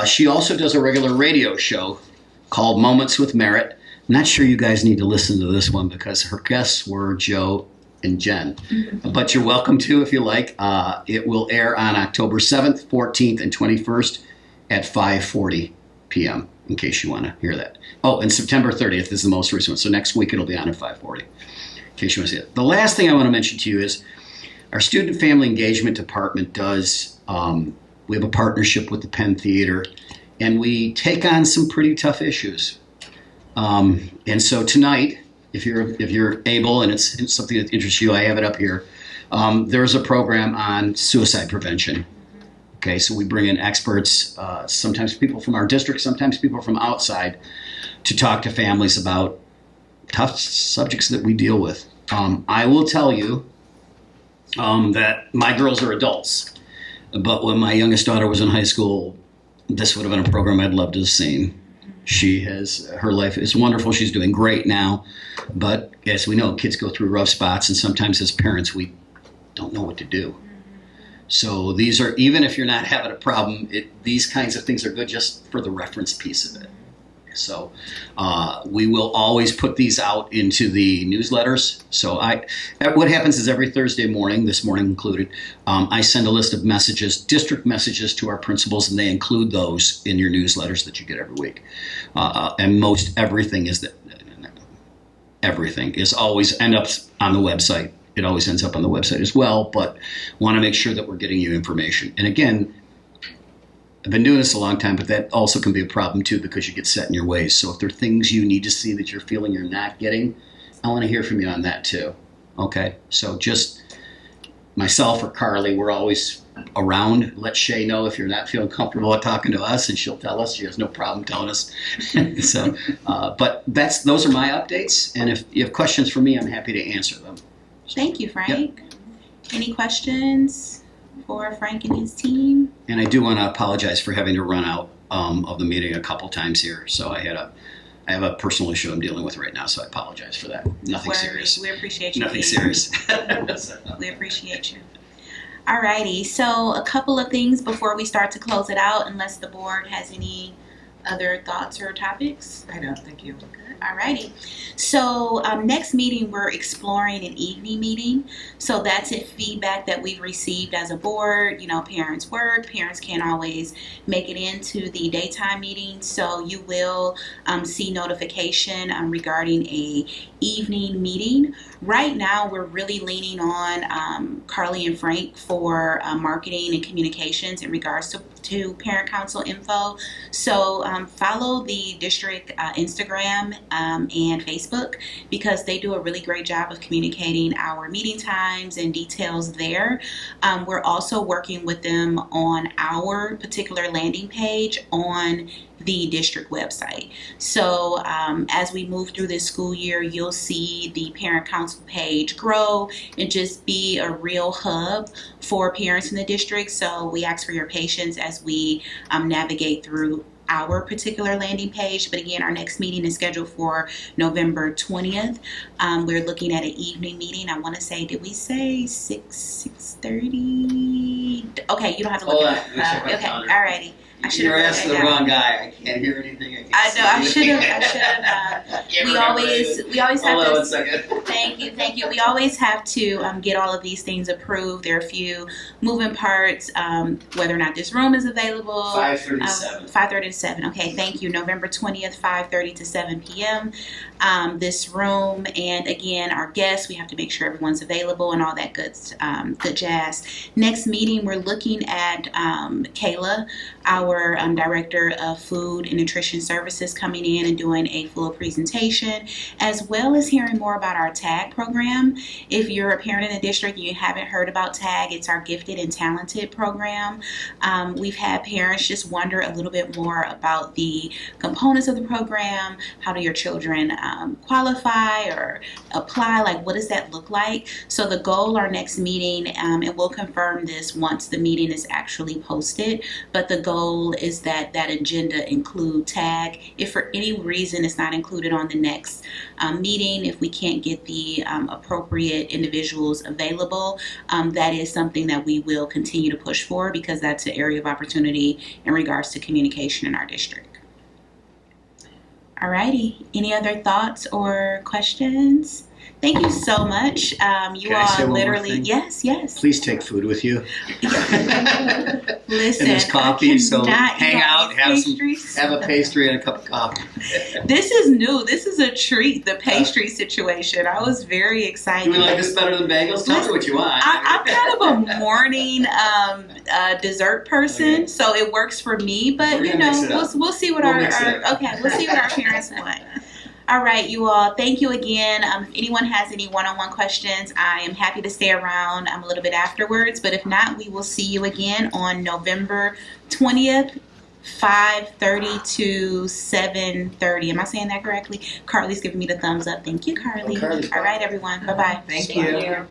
She also does a regular radio show called Moments with Merit. I'm not sure you guys need to listen to this one because her guests were Joe and Jen. But you're welcome to if you like. It will air on October 7th, 14th, and 21st at 5:40 p.m. in case you want to hear that. Oh, and September 30th is the most recent one. So next week it'll be on at 5:40 in case you want to see it. The last thing I want to mention to you is our Student Family Engagement Department does, we have a partnership with the Penn Theater, and we take on some pretty tough issues. And so tonight, if you're able, and it's something that interests you, I have it up here. There's a program on suicide prevention. Okay, so we bring in experts, sometimes people from our district, sometimes people from outside, to talk to families about tough subjects that we deal with. I will tell you that my girls are adults, but when my youngest daughter was in high school, this would have been a program I'd love to have seen. Her life is wonderful. She's doing great now. But as we know, kids go through rough spots, and sometimes as parents, we don't know what to do. So these are, even if you're not having a problem, these kinds of things are good just for the reference piece of it. So we will always put these out into the newsletters. So what happens is every Thursday morning, this morning included, I send a list of messages, district messages to our principals, and they include those in your newsletters that you get every week. And most everything is always end up on the website. It always ends up on the website as well, but want to make sure that we're getting you information. And again, I've been doing this a long time, but that also can be a problem too because you get set in your ways. So if there are things you need to see that you're feeling you're not getting, I want to hear from you on that too. Okay? So just myself or Carly, we're always around. Let Shay know if you're not feeling comfortable talking to us, and she'll tell us. She has no problem telling us. So, but those are my updates, and if you have questions for me, I'm happy to answer them. Thank you, Frank. Yep. Any questions for Frank and his team? And I do want to apologize for having to run out of the meeting a couple times here. So I have a personal issue I'm dealing with right now, so I apologize for that. Nothing serious. We appreciate you. Nothing serious. We appreciate you. Alrighty, so a couple of things before we start to close it out, unless the board has any other thoughts or topics. I don't think you. Good. Alrighty. So next meeting, we're exploring an evening meeting. So that's it, feedback that we've received as a board. You know, parents work. Parents can't always make it into the daytime meeting. So you will see notification regarding a evening meeting. Right now, we're really leaning on Carly and Frank for marketing and communications in regards to parent council info. So follow the district Instagram and Facebook, because they do a really great job of communicating our meeting times and details there. We're also working with them on our particular landing page on the district website. So as we move through this school year, you'll see the parent council page grow and just be a real hub for parents in the district. So we ask for your patience as we navigate through our particular landing page. But again, our next meeting is scheduled for November 20th. We're looking at an evening meeting. I want to say, did we say 6:30? Okay, you don't have to look at it. Okay, alrighty. You're asking the wrong guy. I can't hear anything. I know. I should have. We always have Hold on to. 1 second. Thank you. We always have to get all of these things approved. There are a few moving parts, whether or not this room is available. 5:37. 5:30 to 7. Okay, thank you. November 20th, 5:30 to 7 p.m. This room, and again, our guests. We have to make sure everyone's available and all that good jazz. Next meeting, we're looking at Kayla, our Director of Food and Nutrition Services, coming in and doing a full presentation, as well as hearing more about our TAG program. If you're a parent in the district and you haven't heard about TAG, it's our Gifted and Talented program. We've had parents just wonder a little bit more about the components of the program. How do your children qualify or apply? Like, what does that look like? So the goal, our next meeting, and we'll confirm this once the meeting is actually posted, but the goal is that that agenda include TAG. If for any reason it's not included on the next meeting, if we can't get the appropriate individuals available, that is something that we will continue to push for, because that's an area of opportunity in regards to communication in our district. Alrighty, any other thoughts or questions? Thank you so much. You Can I say all one more literally, thing? yes. Please take food with you. Listen, And there's coffee, so cannot hang eat all out, these have pastries. a pastry and a cup of coffee. This is new. This is a treat, the pastry situation. I was very excited. Do we like this better than bagels? Tell me what you want. I'm kind of a morning dessert person, so it works for me. But We're you gonna know, mix it up. we'll see what We'll mix it up. we'll see what our parents want. All right, you all. Thank you again. If anyone has any one-on-one questions, I am happy to stay around a little bit afterwards. But if not, we will see you again on November 20th. 5:30 to 7:30. Am I saying that correctly? Carly's giving me the thumbs up. Thank you, Carly. Oh, Carly's all right, everyone. Bye-bye. Thank you.